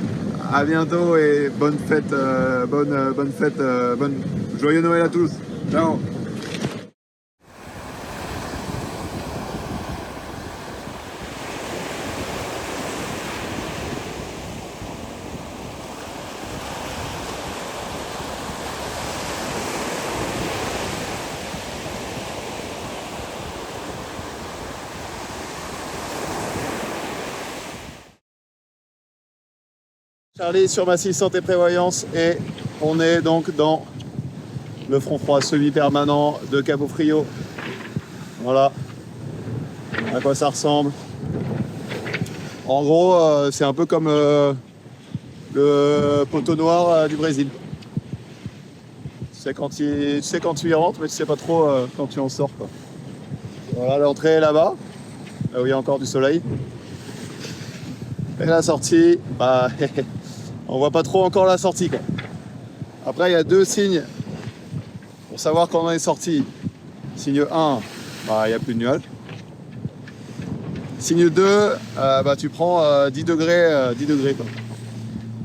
à bientôt et bonne fête, joyeux Noël à tous. Ciao. Charlie sur Massif Santé Prévoyance et on est donc dans le front froid semi-permanent de Capofrio. Voilà à quoi ça ressemble. En gros, c'est un peu comme le poteau noir du Brésil. Tu sais quand tu y rentres, mais tu sais pas trop quand tu en sors, quoi. Voilà, l'entrée est là-bas, là où il y a encore du soleil. Et la sortie, bah, on voit pas trop encore la sortie, quoi. Après, il y a deux signes pour savoir quand on est sorti. Signe 1, bah, il n'y a plus de nuages. Signe 2, bah, tu prends 10 degrés, 10 degrés, quoi.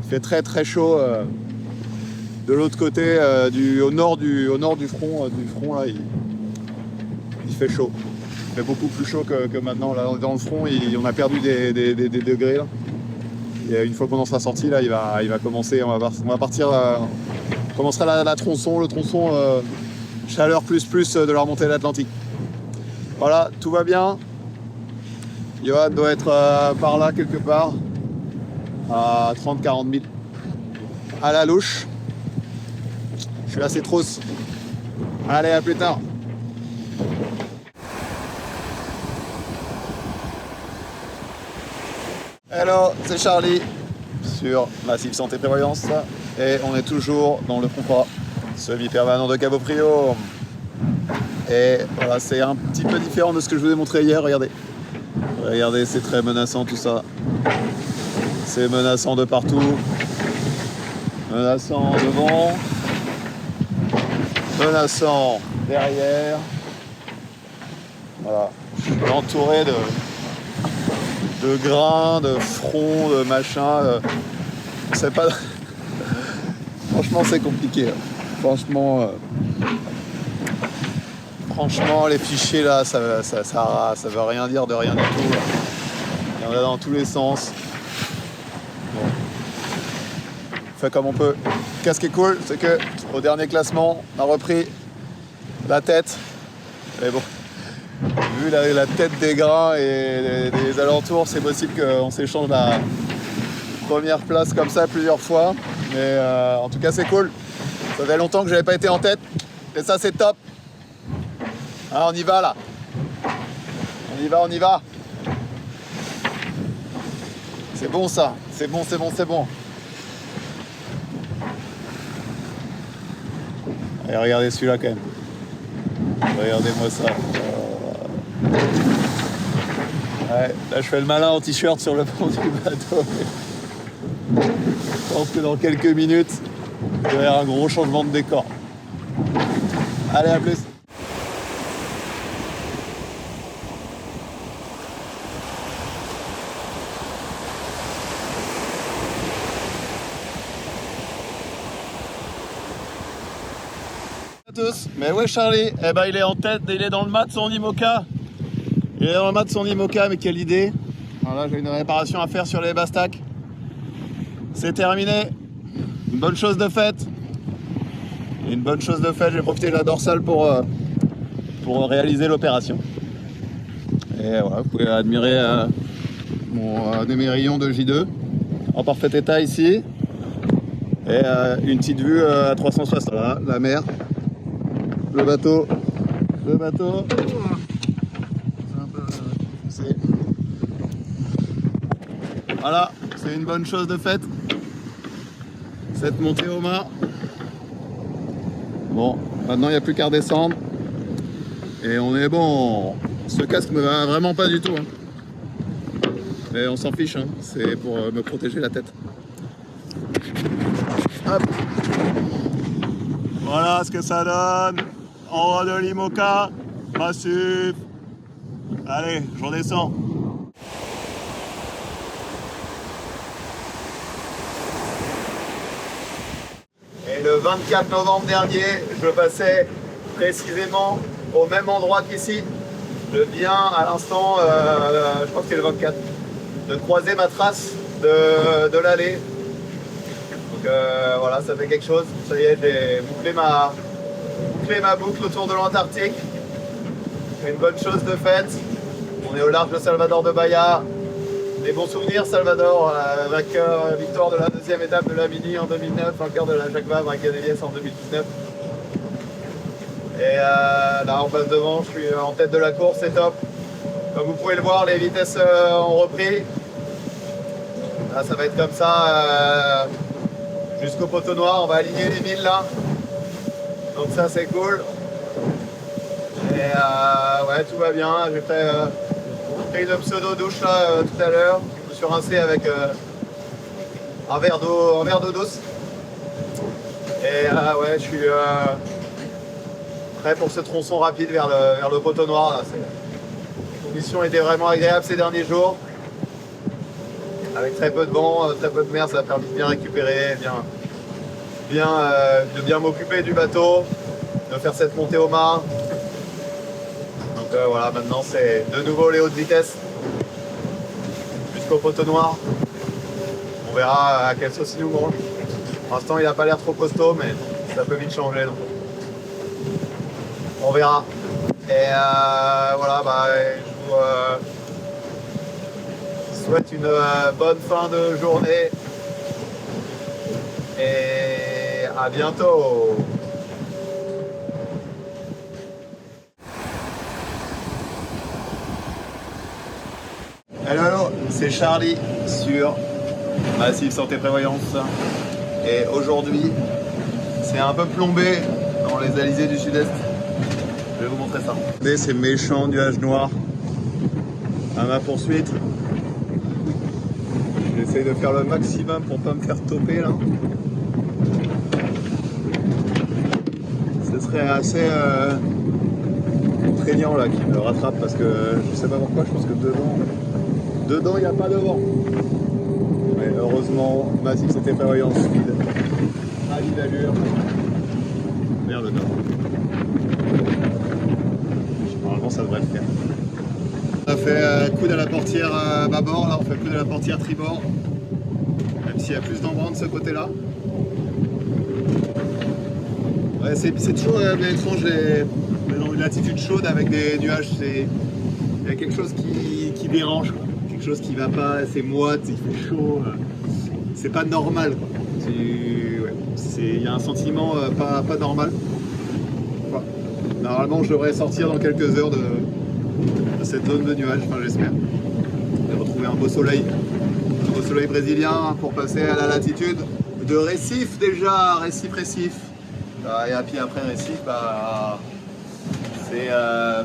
Il fait très très chaud de l'autre côté, au nord du front, là, il fait chaud. Il fait beaucoup plus chaud que maintenant. Là, dans le front, on a perdu des degrés, là. Et une fois qu'on en sera sorti, là, il va commencer, on va partir, on commencera le tronçon chaleur plus de la remontée de l'Atlantique. Voilà, tout va bien. Johan doit être par là quelque part, à 30-40 000 à la louche. Je suis assez trousse. Allez, à plus tard. Hello, c'est Charlie sur Massif Santé Prévoyance et on est toujours dans le contrat semi-permanent de Cabo Frio. Et voilà, c'est un petit peu différent de ce que je vous ai montré hier, regardez. Regardez, c'est très menaçant tout ça. C'est menaçant de partout. Menaçant devant. Menaçant derrière. Voilà, je suis entouré de grains, de fronts, de machin. C'est pas. Franchement, c'est compliqué. Franchement, les fichiers là, ça veut rien dire de rien du tout. Il y en a dans tous les sens. Bon. On fait comme on peut. Qu'est-ce qui est cool, c'est que au dernier classement, on a repris la tête. Et bon. Vu la tête des grains et des alentours, c'est possible qu'on s'échange la première place comme ça plusieurs fois. Mais en tout cas, c'est cool. Ça fait longtemps que j'avais pas été en tête. Et ça, c'est top. Ah, on y va là. On y va. C'est bon ça. C'est bon. Allez, regardez celui-là quand même. Regardez-moi ça. Ouais, là je fais le malin en t-shirt sur le pont du bateau. Je pense que dans quelques minutes, il va y avoir un gros changement de décor. Allez, à plus. À tous. Mais ouais, Charlie, eh ben, il est en tête, il est dans le mat de son IMOCA. Il est dans le mat de son IMOCA, mais quelle idée. Voilà, j'ai une réparation à faire sur les bastacs. C'est terminé. Une bonne chose de faite. J'ai profité de la dorsale pour réaliser l'opération. Et voilà, vous pouvez admirer mes rayons de J2 en parfait état ici. Et une petite vue à 360. Voilà, la mer, le bateau. Voilà, c'est une bonne chose de faite. Cette montée au mât. Bon, maintenant il n'y a plus qu'à redescendre. Et on est bon. Ce casque me va vraiment pas du tout. Hein. Mais on s'en fiche, hein. C'est pour me protéger la tête. Hop. Voilà ce que ça donne. En haut de l'IMOCA. Massif. Allez, j'en descends. Et le 24 novembre dernier, je passais précisément au même endroit qu'ici. Je viens à l'instant, je crois que c'est le 24, de croiser ma trace de l'allée. Donc voilà, ça fait quelque chose. Ça y est, j'ai bouclé ma boucle autour de l'Antarctique. C'est une bonne chose de faite. On est au large de Salvador de Bahia. Des bons souvenirs, Salvador, victoire de la deuxième étape de la Mini en 2009, vainqueur de la Jacques Vabre à Canelies en 2019. Et là, on passe devant, je suis en tête de la course, c'est top. Comme vous pouvez le voir, les vitesses ont repris. Là, ça va être comme ça jusqu'au poteau noir. On va aligner les milles là. Donc ça c'est cool. Et ouais, tout va bien. J'ai pris une pseudo douche là tout à l'heure. Je me suis rincé avec un verre d'eau douce. Et ouais, je suis prêt pour ce tronçon rapide vers le poteau noir. Là. La condition était vraiment agréable ces derniers jours. Avec très peu de vent, très peu de mer, ça a permis de bien récupérer, de bien m'occuper du bateau, de faire cette montée au mât. Donc voilà, maintenant c'est de nouveau les hautes vitesses jusqu'au poteau noir. On verra à quelle sauce il nous mange. Pour l'instant, il n'a pas l'air trop costaud, mais ça peut vite changer. Donc. On verra. Et voilà, bah, je vous souhaite une bonne fin de journée. Et à bientôt. Hello, hello, c'est Charlie sur Massif Santé Prévoyance. Et aujourd'hui, c'est un peu plombé dans les alizés du sud-est. Je vais vous montrer ça. Regardez ces méchants nuages noirs à ma poursuite. J'essaie de faire le maximum pour pas me faire toper là. Ce serait assez contraignant là qui me rattrape parce que je sais pas pourquoi, je pense que dedans il n'y a pas de vent. Mais heureusement, Massif Santé Prévoyance file à vive allure vers le nord. Normalement ça devrait le faire. On a fait coude à la portière bâbord, là on fait coude à la portière tribord. Même s'il y a plus d'embrun de ce côté-là. Ouais, c'est toujours bien étrange dans une latitude chaude avec des nuages. Il y a quelque chose qui dérange, quoi. Quelque chose qui va pas, c'est moite, il fait chaud. C'est pas normal. Quoi. Ouais, il y a un sentiment pas normal. Quoi. Normalement, je devrais sortir dans quelques heures de cette zone de nuages, enfin j'espère. Et retrouver un beau soleil brésilien pour passer à la latitude de Recife déjà, Recife. Et puis après Recife, bah, c'est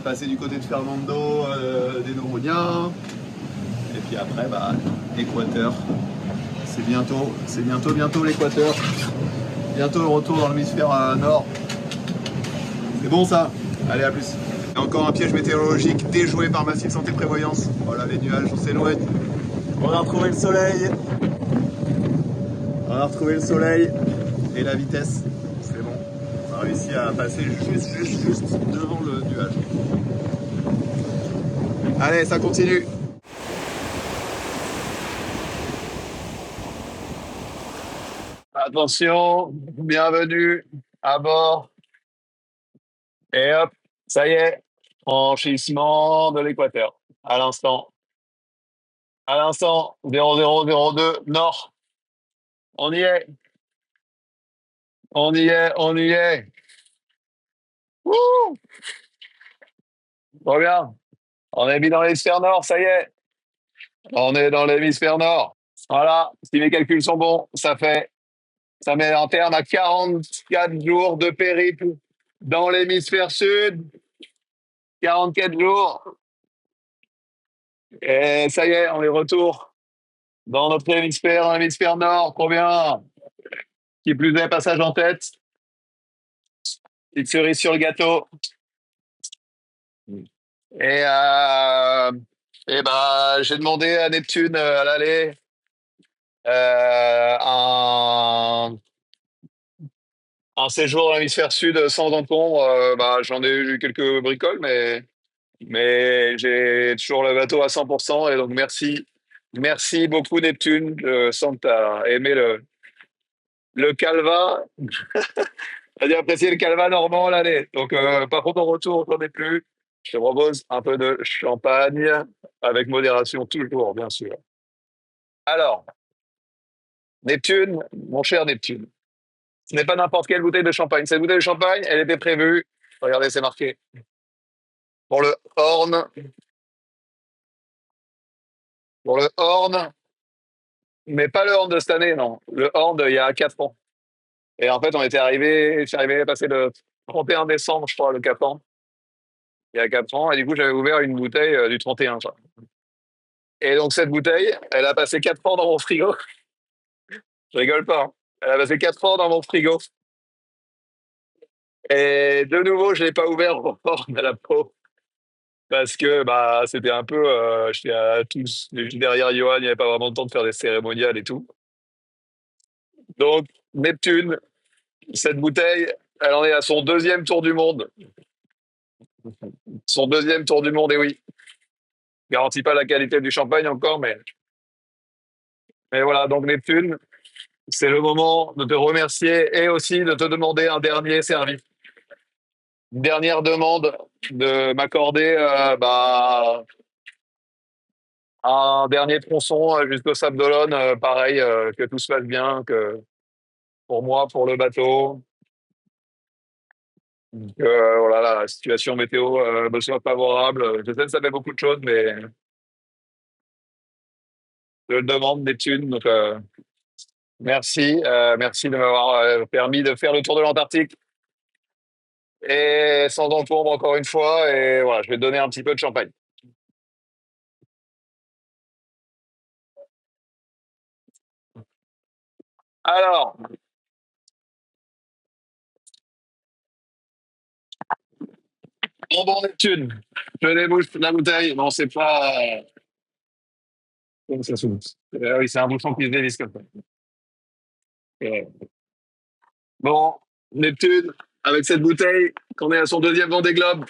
passer du côté de Fernando, des Noronha. Et puis après, bah, l'équateur. C'est bientôt l'équateur. Bientôt le retour dans l'hémisphère nord. C'est bon ça. Allez, à plus. Et encore un piège météorologique déjoué par Massif Santé Prévoyance. Voilà, les nuages, on s'éloigne. On a retrouvé le soleil. On a retrouvé le soleil et la vitesse. C'est bon. On a réussi à passer juste devant le nuage. Allez, ça continue. Attention, bienvenue à bord. Et hop, ça y est, franchissement de l'équateur. À l'instant. À l'instant, 0002 nord. On y est. On y est, on y est. Wouh! Trop bien. On est mis dans l'hémisphère nord, ça y est. On est dans l'hémisphère nord. Voilà, si mes calculs sont bons, ça met en terme à 44 jours de périple dans l'hémisphère sud. 44 jours. Et ça y est, on est retour dans notre hémisphère, dans l'hémisphère nord. Trop bien. Qui plus est, passage en tête. Petite cerise sur le gâteau. Et, j'ai demandé à Neptune à l'aller un séjour dans l'hémisphère sud sans encombre. J'en ai eu quelques bricoles, mais j'ai toujours le bateau à 100%. Et donc, merci beaucoup, Neptune. Je sens que tu as aimé le calva. J'ai apprécié le calva normand l'année. Donc, par contre, au retour, j'en ai plus. Je te propose un peu de champagne, avec modération toujours, bien sûr. Alors, Neptune, mon cher Neptune, ce n'est pas n'importe quelle bouteille de champagne. Cette bouteille de champagne, elle était prévue, regardez, c'est marqué, pour le Horn, pour le Horn, mais pas le Horn de cette année, non. Le Horn d'il y a 4 ans. Et en fait, je suis arrivé à passer 31 décembre, je crois, le 4 ans, il y a 4 ans, et du coup, j'avais ouvert une bouteille du 31, quoi. Et donc, cette bouteille, elle a passé 4 ans dans mon frigo. Je rigole pas, hein. Elle a passé 4 ans dans mon frigo. Et de nouveau, je l'ai pas ouvert au bord de la peau. Parce que bah c'était un peu, j'étais à tous, j'étais derrière Johan, il n'y avait pas vraiment le temps de faire des cérémoniales et tout. Donc, Neptune, cette bouteille, elle en est à son deuxième tour du monde. Son deuxième tour du monde, et oui. Garantit pas la qualité du champagne encore, mais voilà. Donc, Neptune, c'est le moment de te remercier et aussi de te demander un dernier service. Une dernière demande de m'accorder un dernier tronçon jusqu'au Sable d'Olonne, pareil, que tout se passe bien, que pour moi, pour le bateau, que voilà, la situation météo me soit favorable. Je sais que ça fait beaucoup de choses, mais je le demande des thunes. Donc, merci, merci de m'avoir permis de faire le tour de l'Antarctique et sans encombre encore une fois. Et voilà, je vais te donner un petit peu de champagne. Alors, mon bon Neptune, je débouche la bouteille. Non, c'est pas. Comment ça s'ouvre? Oui, c'est un bouchon qui se dévisse comme ça. Bon, Neptune, avec cette bouteille, qu'on est à son deuxième Vendée Globe.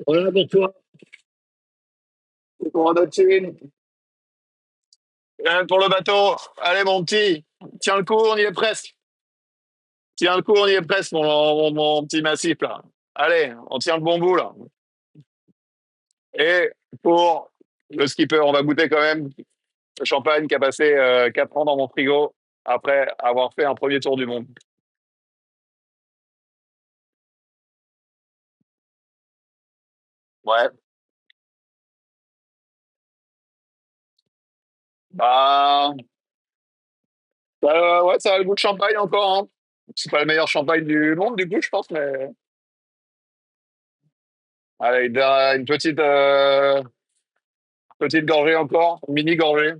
Voilà pour toi, pour Neptune. Pour le bateau. Allez, mon petit, tiens le coup, on y est presque. Tiens le coup, on y est presque, mon petit massif, là. Allez, on tient le bon bout, là. Et pour le skipper, on va goûter quand même le champagne qui a passé 4 ans dans mon frigo après avoir fait un premier tour du monde. Ouais. Bah, ouais, ça a le goût de champagne encore, hein. C'est pas le meilleur champagne du monde, du coup, je pense, mais allez, une petite gorgée encore, une mini gorgée.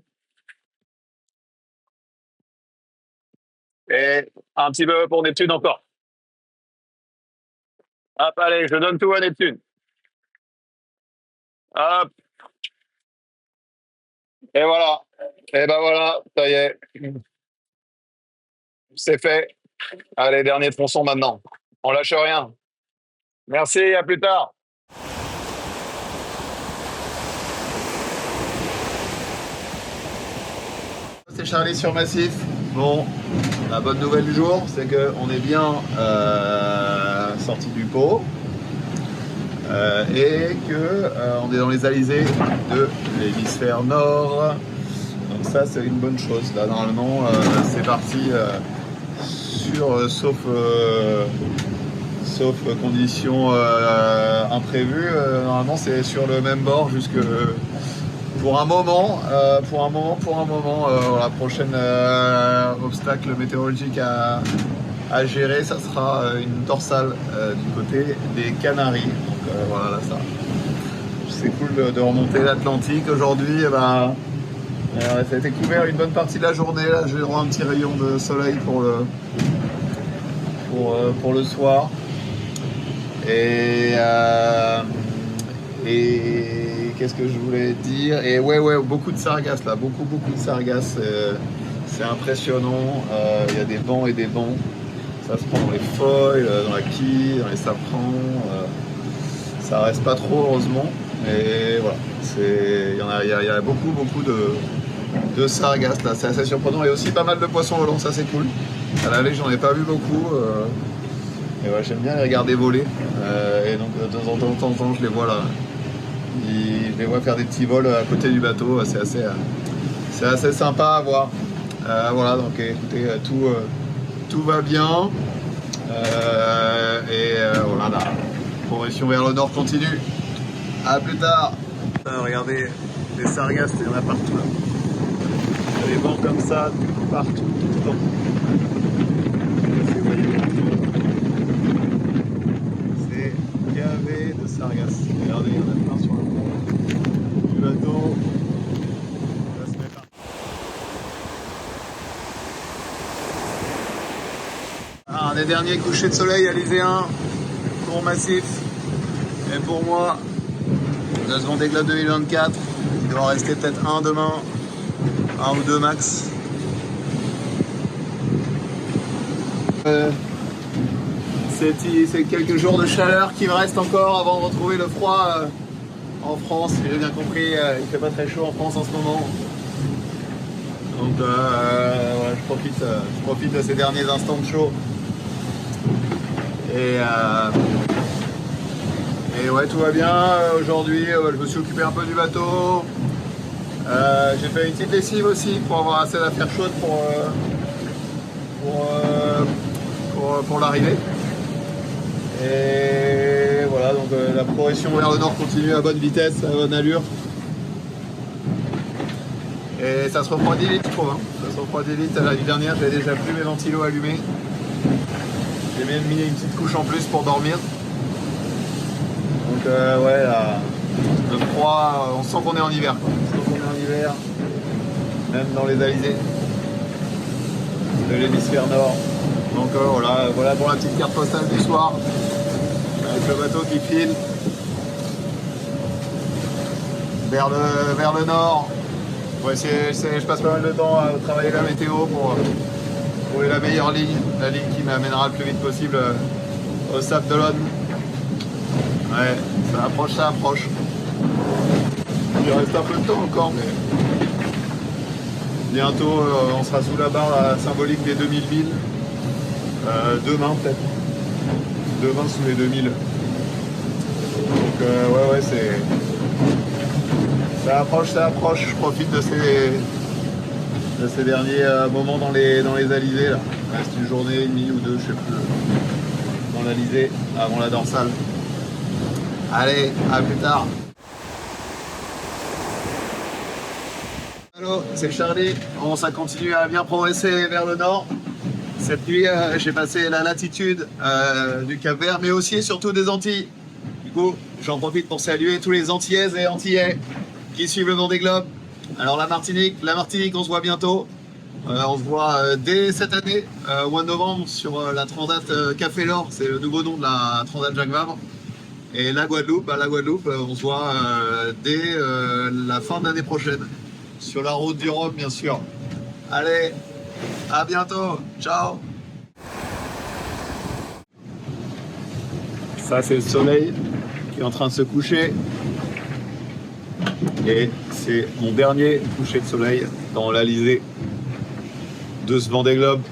Et un petit peu pour Neptune encore. Hop, allez, je donne tout à Neptune. Hop, et voilà. Et ben voilà, ça y est, c'est fait. Allez, dernier tronçon maintenant. On lâche rien. Merci, à plus tard. C'est Charlie sur Massif. Bon, la bonne nouvelle du jour, c'est qu'on est bien sorti du pot et qu'on est dans les alizés de l'hémisphère nord. Donc ça, c'est une bonne chose. Là, normalement, c'est parti sauf conditions imprévues. Normalement, c'est sur le même bord jusque pour un moment, la prochaine obstacle météorologique à gérer, ça sera une dorsale du côté des Canaries. Donc voilà, ça. C'est cool de remonter l'Atlantique aujourd'hui. Ça a été couvert une bonne partie de la journée. Là, je vais avoir un petit rayon de soleil pour le soir. Et qu'est-ce que je voulais dire? Et ouais, beaucoup de sargasses là, beaucoup de sargasses. C'est impressionnant. Il y a des bancs et des bancs. Ça se prend dans les foils, dans la quille, dans les saprans. Ça reste pas trop, heureusement. Mais voilà, il y a beaucoup de sargasses là. C'est assez surprenant. Et aussi pas mal de poissons volants, ça c'est cool. À la veille, j'en ai pas vu beaucoup. Et ouais, j'aime bien les regarder voler. Et donc de temps en temps, je les vois là. Je les vois faire des petits vols à côté du bateau. C'est assez sympa à voir. Voilà, donc écoutez, tout va bien. Voilà, là, progression vers le nord continue. À plus tard. Regardez, les sargasses, il y en a partout là. Il y a des bancs comme ça, partout, tout le temps. C'est gavé de sargasses. Regardez, il y en a plein sur le pont du bateau. On va se mettre un des derniers couchers de soleil alizéens pour Massif. Et pour moi, de ce Vendée Globe 2024, il doit en rester peut-être un demain, un ou deux max. C'est quelques jours de chaleur qui me restent encore avant de retrouver le froid en France. J'ai bien compris, il fait pas très chaud en France en ce moment. Donc voilà, je profite de ces derniers instants de chaud. Et ouais, tout va bien. Aujourd'hui, je me suis occupé un peu du bateau. J'ai fait une petite lessive aussi pour avoir assez d'affaires chaudes pour l'arrivée. Et voilà, donc la progression vers le nord continue à bonne vitesse, à bonne allure. Et ça se refroidit vite, je trouve. Hein. Ça se refroidit vite. L'année dernière, j'avais déjà plus mes ventilos allumés. J'ai même mis une petite couche en plus pour dormir. Donc ouais, le froid, on sent qu'on est en hiver. Quoi. On sent qu'on est en hiver, même dans les alizés de l'hémisphère nord. Donc voilà pour la petite carte postale du soir, avec le bateau qui file vers le nord. Ouais, je passe pas mal de temps à travailler la météo pour trouver la meilleure ligne, la ligne qui m'amènera le plus vite possible au Sable d'Olonne. Ouais, ça approche. Il reste un peu de temps encore, mais bientôt on sera sous la barre symbolique des 2000 milles. Demain peut-être. Demain sous les 2000. Donc ouais, ça approche. Je profite de ces derniers moments dans les alizés là. Il reste une journée et demie ou deux, je sais plus, dans l'alizé avant la dorsale. Allez, à plus tard. Hello, c'est Charlie. Ça continue à bien progresser vers le nord. Cette nuit, j'ai passé la latitude du Cap-Vert, mais aussi et surtout des Antilles. Du coup, j'en profite pour saluer tous les Antillaises et Antillais qui suivent le Vendée Globe. Alors la Martinique, on se voit bientôt. On se voit dès cette année, au mois de novembre, sur la Transat Café L'Or. C'est le nouveau nom de la Transat Jacques Vabre. Et la Guadeloupe, on se voit dès la fin de l'année prochaine. Sur la route du Rhum, bien sûr. Allez, à bientôt. Ciao. Ça, c'est le soleil qui est en train de se coucher. Et c'est mon dernier coucher de soleil dans l'Alizé de ce Vendée Globe.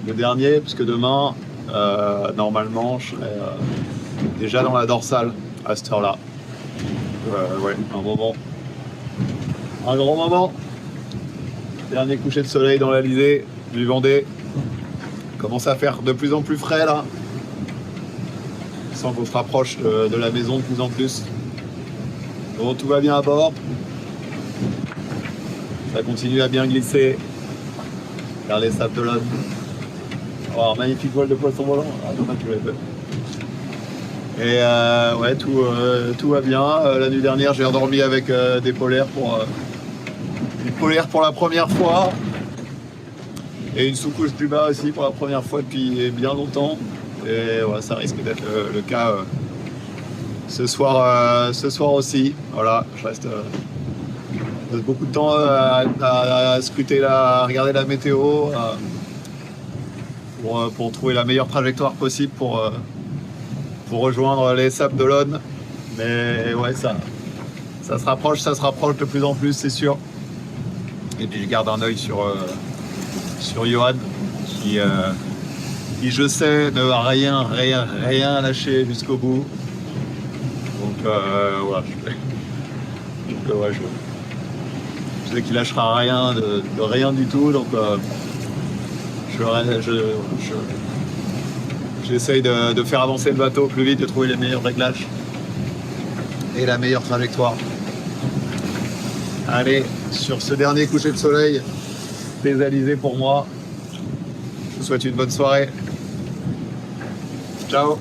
Le dernier, parce que demain, normalement, je serai déjà dans la dorsale à cette heure-là. Ouais, un grand moment. Dernier coucher de soleil dans l'Alizé du Vendée. Commence à faire de plus en plus frais là. Je sens qu'on se rapproche de la maison de plus en plus. Bon, tout va bien à bord. Ça continue à bien glisser vers les Sables d'Olonne. Oh, un magnifique voile de poisson volant. Ah, dommage que tu l'aies fait. Et ouais, tout va bien. La nuit dernière, j'ai endormi avec des polaires pour la première fois. Et une sous-couche du bas aussi pour la première fois depuis bien longtemps. Et ouais, ça risque d'être le cas ce soir aussi. Voilà, je reste beaucoup de temps à scruter, à regarder la météo pour trouver la meilleure trajectoire possible pour rejoindre les Sables d'Olonne. Mais ouais, ça se rapproche de plus en plus, c'est sûr. Et puis je garde un œil sur Johan qui je sais ne va rien lâcher jusqu'au bout. Donc voilà, je sais qu'il lâchera rien de rien du tout. Donc J'essaye de faire avancer le bateau plus vite, de trouver les meilleurs réglages et la meilleure trajectoire. Allez, sur ce dernier coucher de soleil, désalisé pour moi. Je vous souhaite une bonne soirée. Ciao.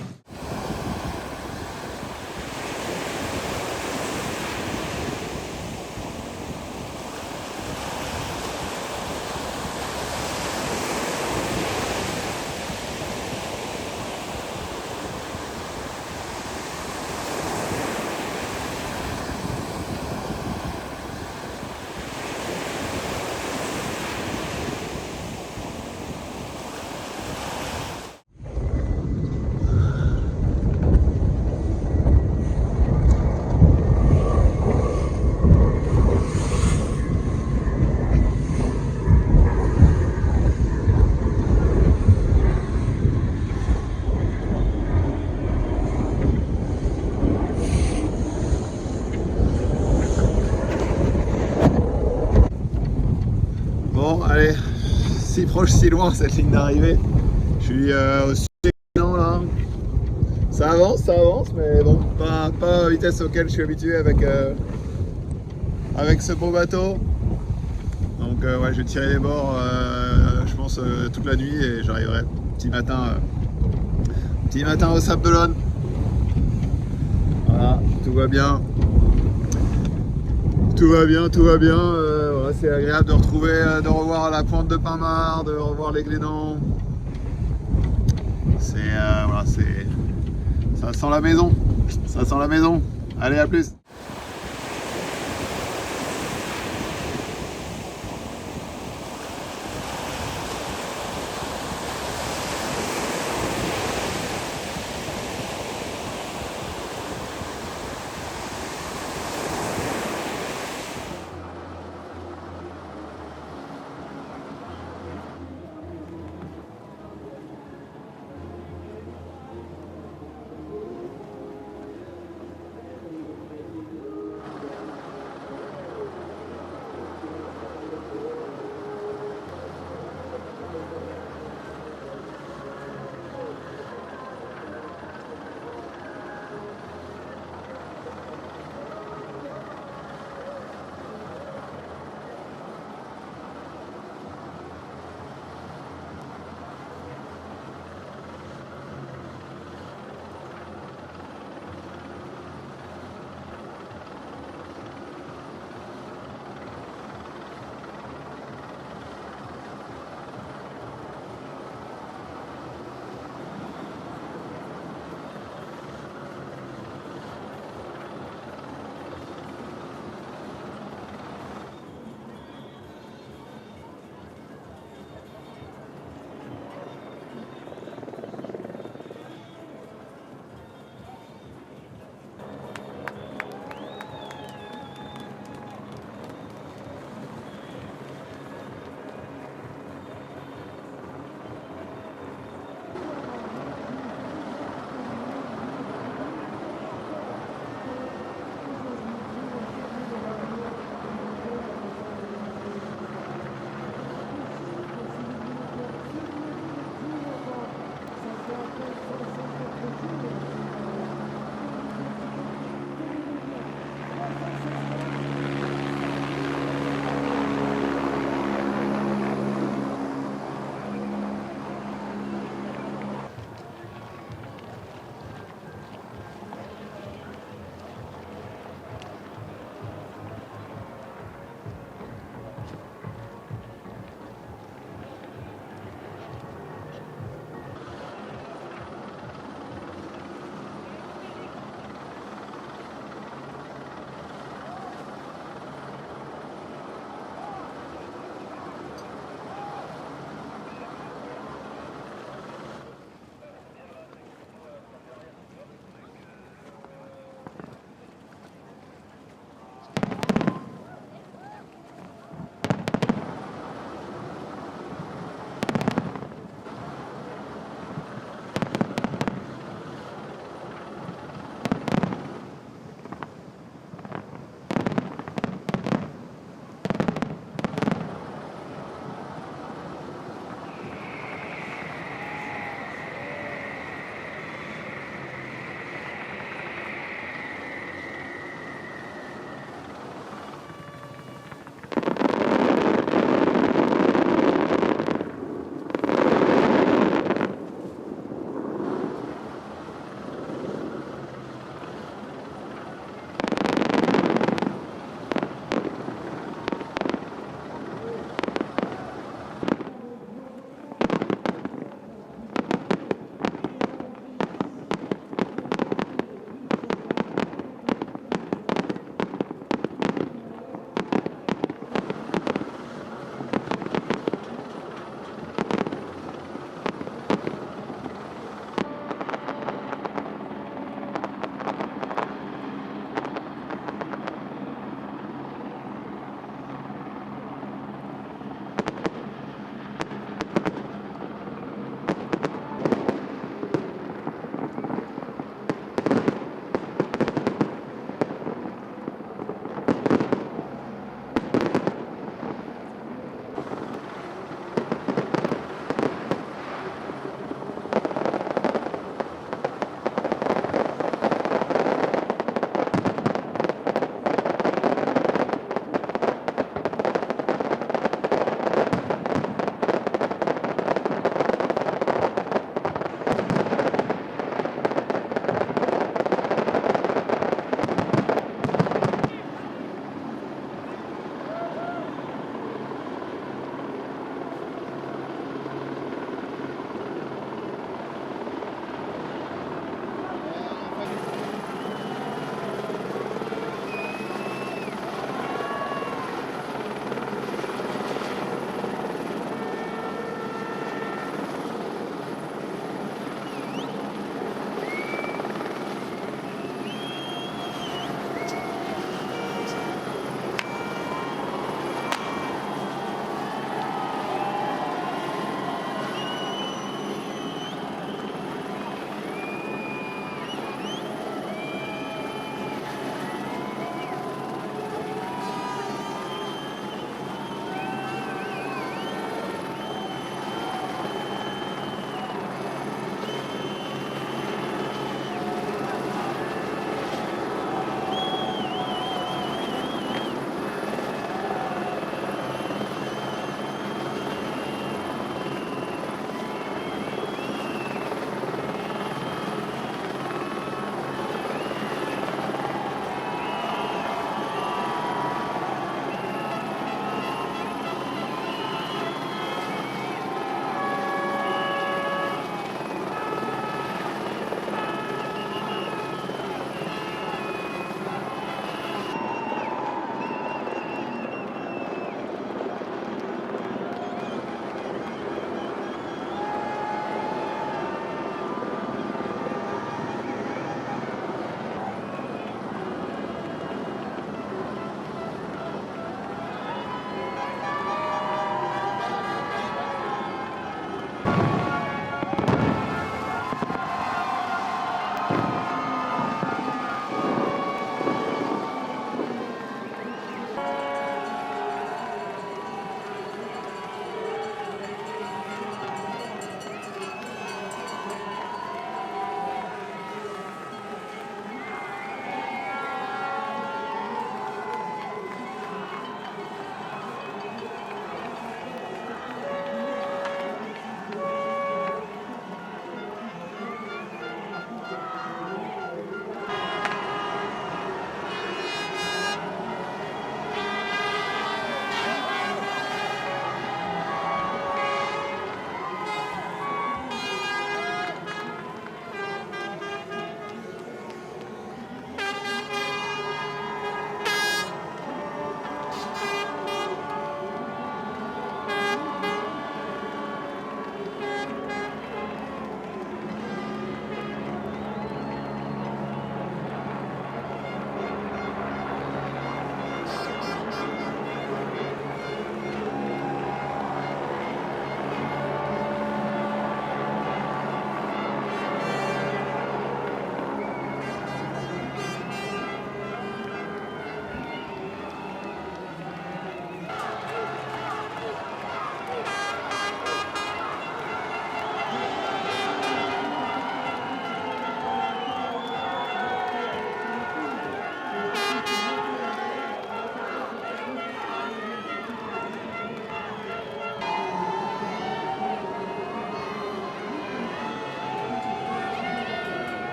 Bon, allez, si proche, si loin cette ligne d'arrivée. Je suis au sud là. Ça avance, mais bon, pas à la vitesse auquel je suis habitué avec ce beau bateau. Donc ouais, je vais tirer les bords, je pense, toute la nuit et j'arriverai petit matin au Sable d'Olonne. Voilà, tout va bien. Tout va bien. Voilà, c'est agréable de revoir la pointe de Pinmar, de revoir les Glénans. Voilà, ça sent la maison. Ça sent la maison. Allez, à plus.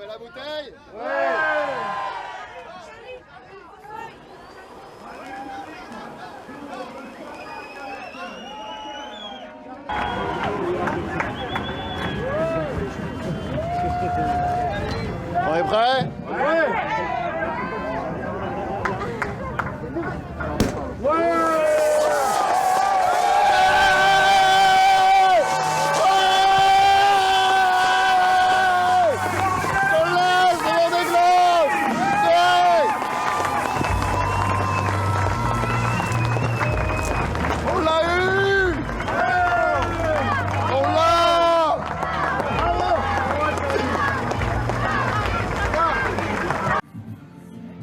fait la bouteille? On est prêt?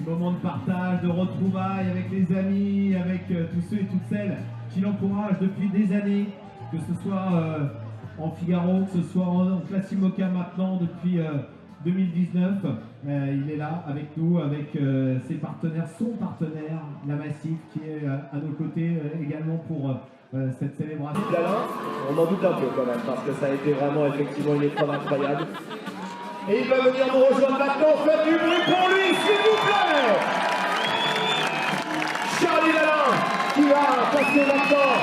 Moment de partage, de retrouvailles avec les amis, avec tous ceux et toutes celles qui l'encouragent depuis des années, que ce soit en Figaro, que ce soit en classe IMOCA maintenant depuis 2019. Il est là avec nous, avec ses partenaires, son partenaire, la Massif, qui est à nos côtés également pour cette célébration. Alain, on en doute un peu quand même, parce que ça a été vraiment effectivement une épreuve incroyable. Et il va venir nous rejoindre maintenant, faites du bruit pour lui, s'il vous plaît! Charlie Dalin, qui va passer maintenant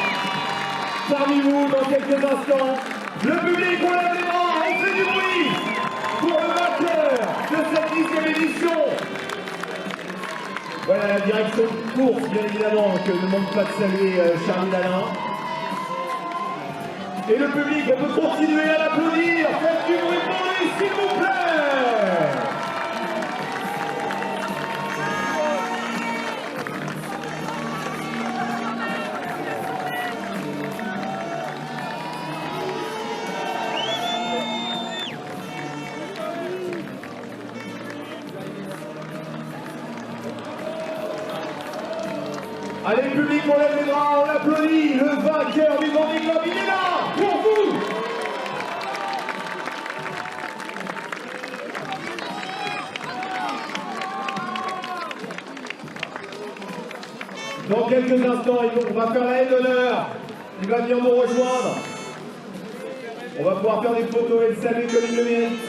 parmi vous dans quelques instants. Le public, on lève les bras, on fait du bruit pour le vainqueur de cette 10e édition. Voilà la direction de course, bien évidemment, que ne manque pas de saluer Charlie Dalin. Et le public, on peut continuer à l'applaudir. Faites du bruit pour lui, s'il vous plaît. Allez, le public, on lève les bras, on applaudit. Le vainqueur du Vendée Globe, il est là pour vous. Dans quelques instants, on va faire la haie d'honneur. Il va venir nous rejoindre. On va pouvoir faire des photos et le saluer comme il le mérite.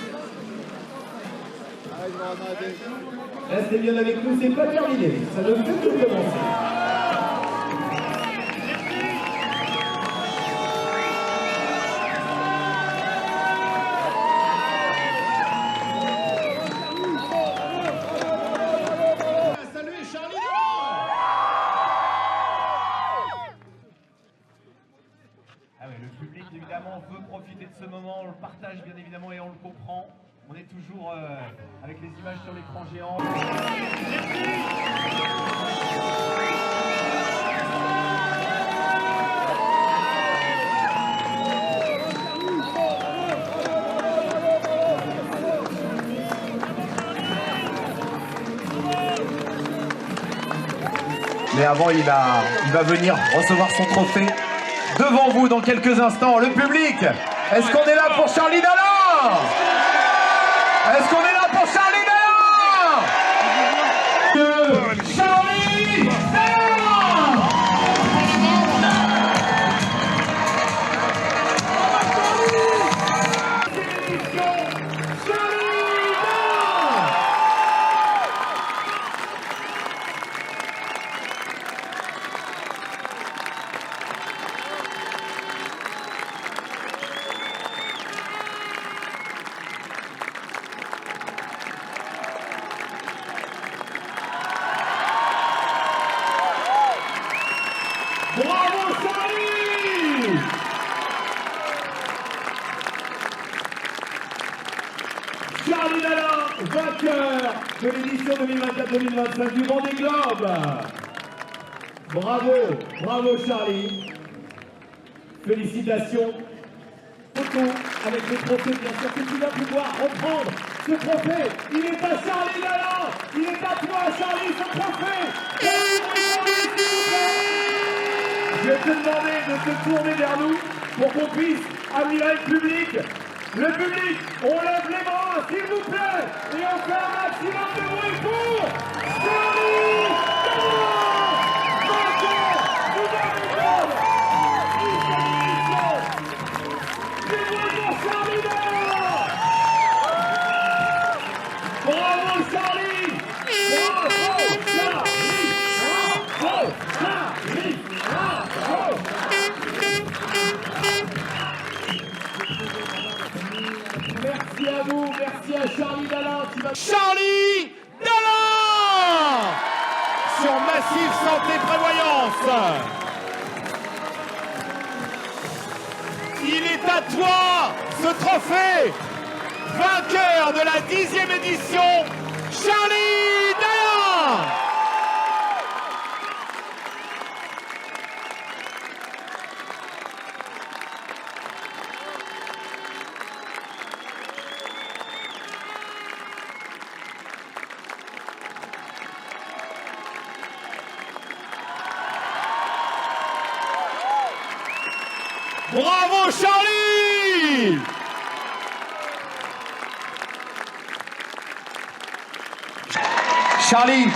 Restez bien avec nous, c'est pas terminé. Ça ne fait que commencer. Le public évidemment veut profiter de ce moment, on le partage bien évidemment et on le comprend. On est toujours avec les images sur l'écran géant. Mais avant, il va venir recevoir son trophée devant vous dans quelques instants. Le public, est-ce qu'on est là pour Charlie Dalin? Est-ce qu'on est là pour Charlie Dalin? Charlie Dalin! Bravo Charlie! Charlie Dalin, vainqueur de l'édition 2024-2025 du Vendée Globe. Bravo, bravo Charlie. Félicitations. Photo avec le trophée, bien sûr que tu vas pouvoir reprendre ce trophée. Il est à Charlie Dalin, il est à toi Charlie, ce trophée. Je vais te demander de te tourner vers nous pour qu'on puisse admirer le public. Le public, on lève les bras, s'il vous plaît, et on fait un maximum de bruit pour Charlie Dalin, vainqueur du Vendée Globe. Du bruit pour Charlie Dalin. Merci à vous, merci à Charlie Dalin qui va... Charlie Dalin sur Massif Santé Prévoyance. Il est à toi ce trophée, vainqueur de la 10e édition, Charlie Dalin. Bravo Charlie! Charlie,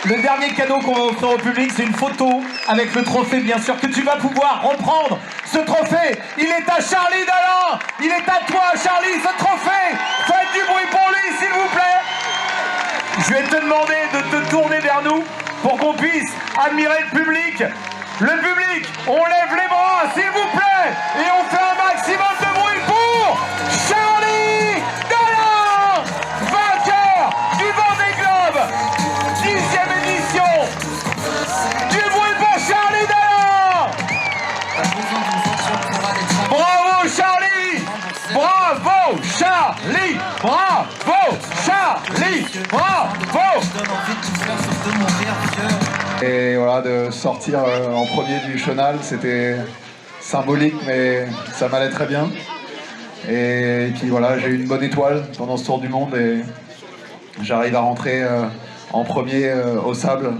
le dernier cadeau qu'on va offrir au public, c'est une photo avec le trophée, bien sûr, que tu vas pouvoir reprendre. Ce trophée, il est à Charlie Dalin. Il est à toi, Charlie, ce trophée. Faites du bruit pour lui, s'il vous plaît. Je vais te demander de te tourner vers nous pour qu'on puisse admirer le public. Le public, on lève les bras, s'il vous plaît, et on fait un maximum de bruit pour Charlie Dalin, vainqueur du Vendée Globe, 10e édition. Du bruit pour Charlie Dalin. Bravo Charlie, bravo Charlie, bravo Charlie, bravo. Et voilà, de sortir en premier du chenal, c'était symbolique, mais ça m'allait très bien. Et puis voilà, j'ai eu une bonne étoile pendant ce tour du monde et j'arrive à rentrer en premier au sable.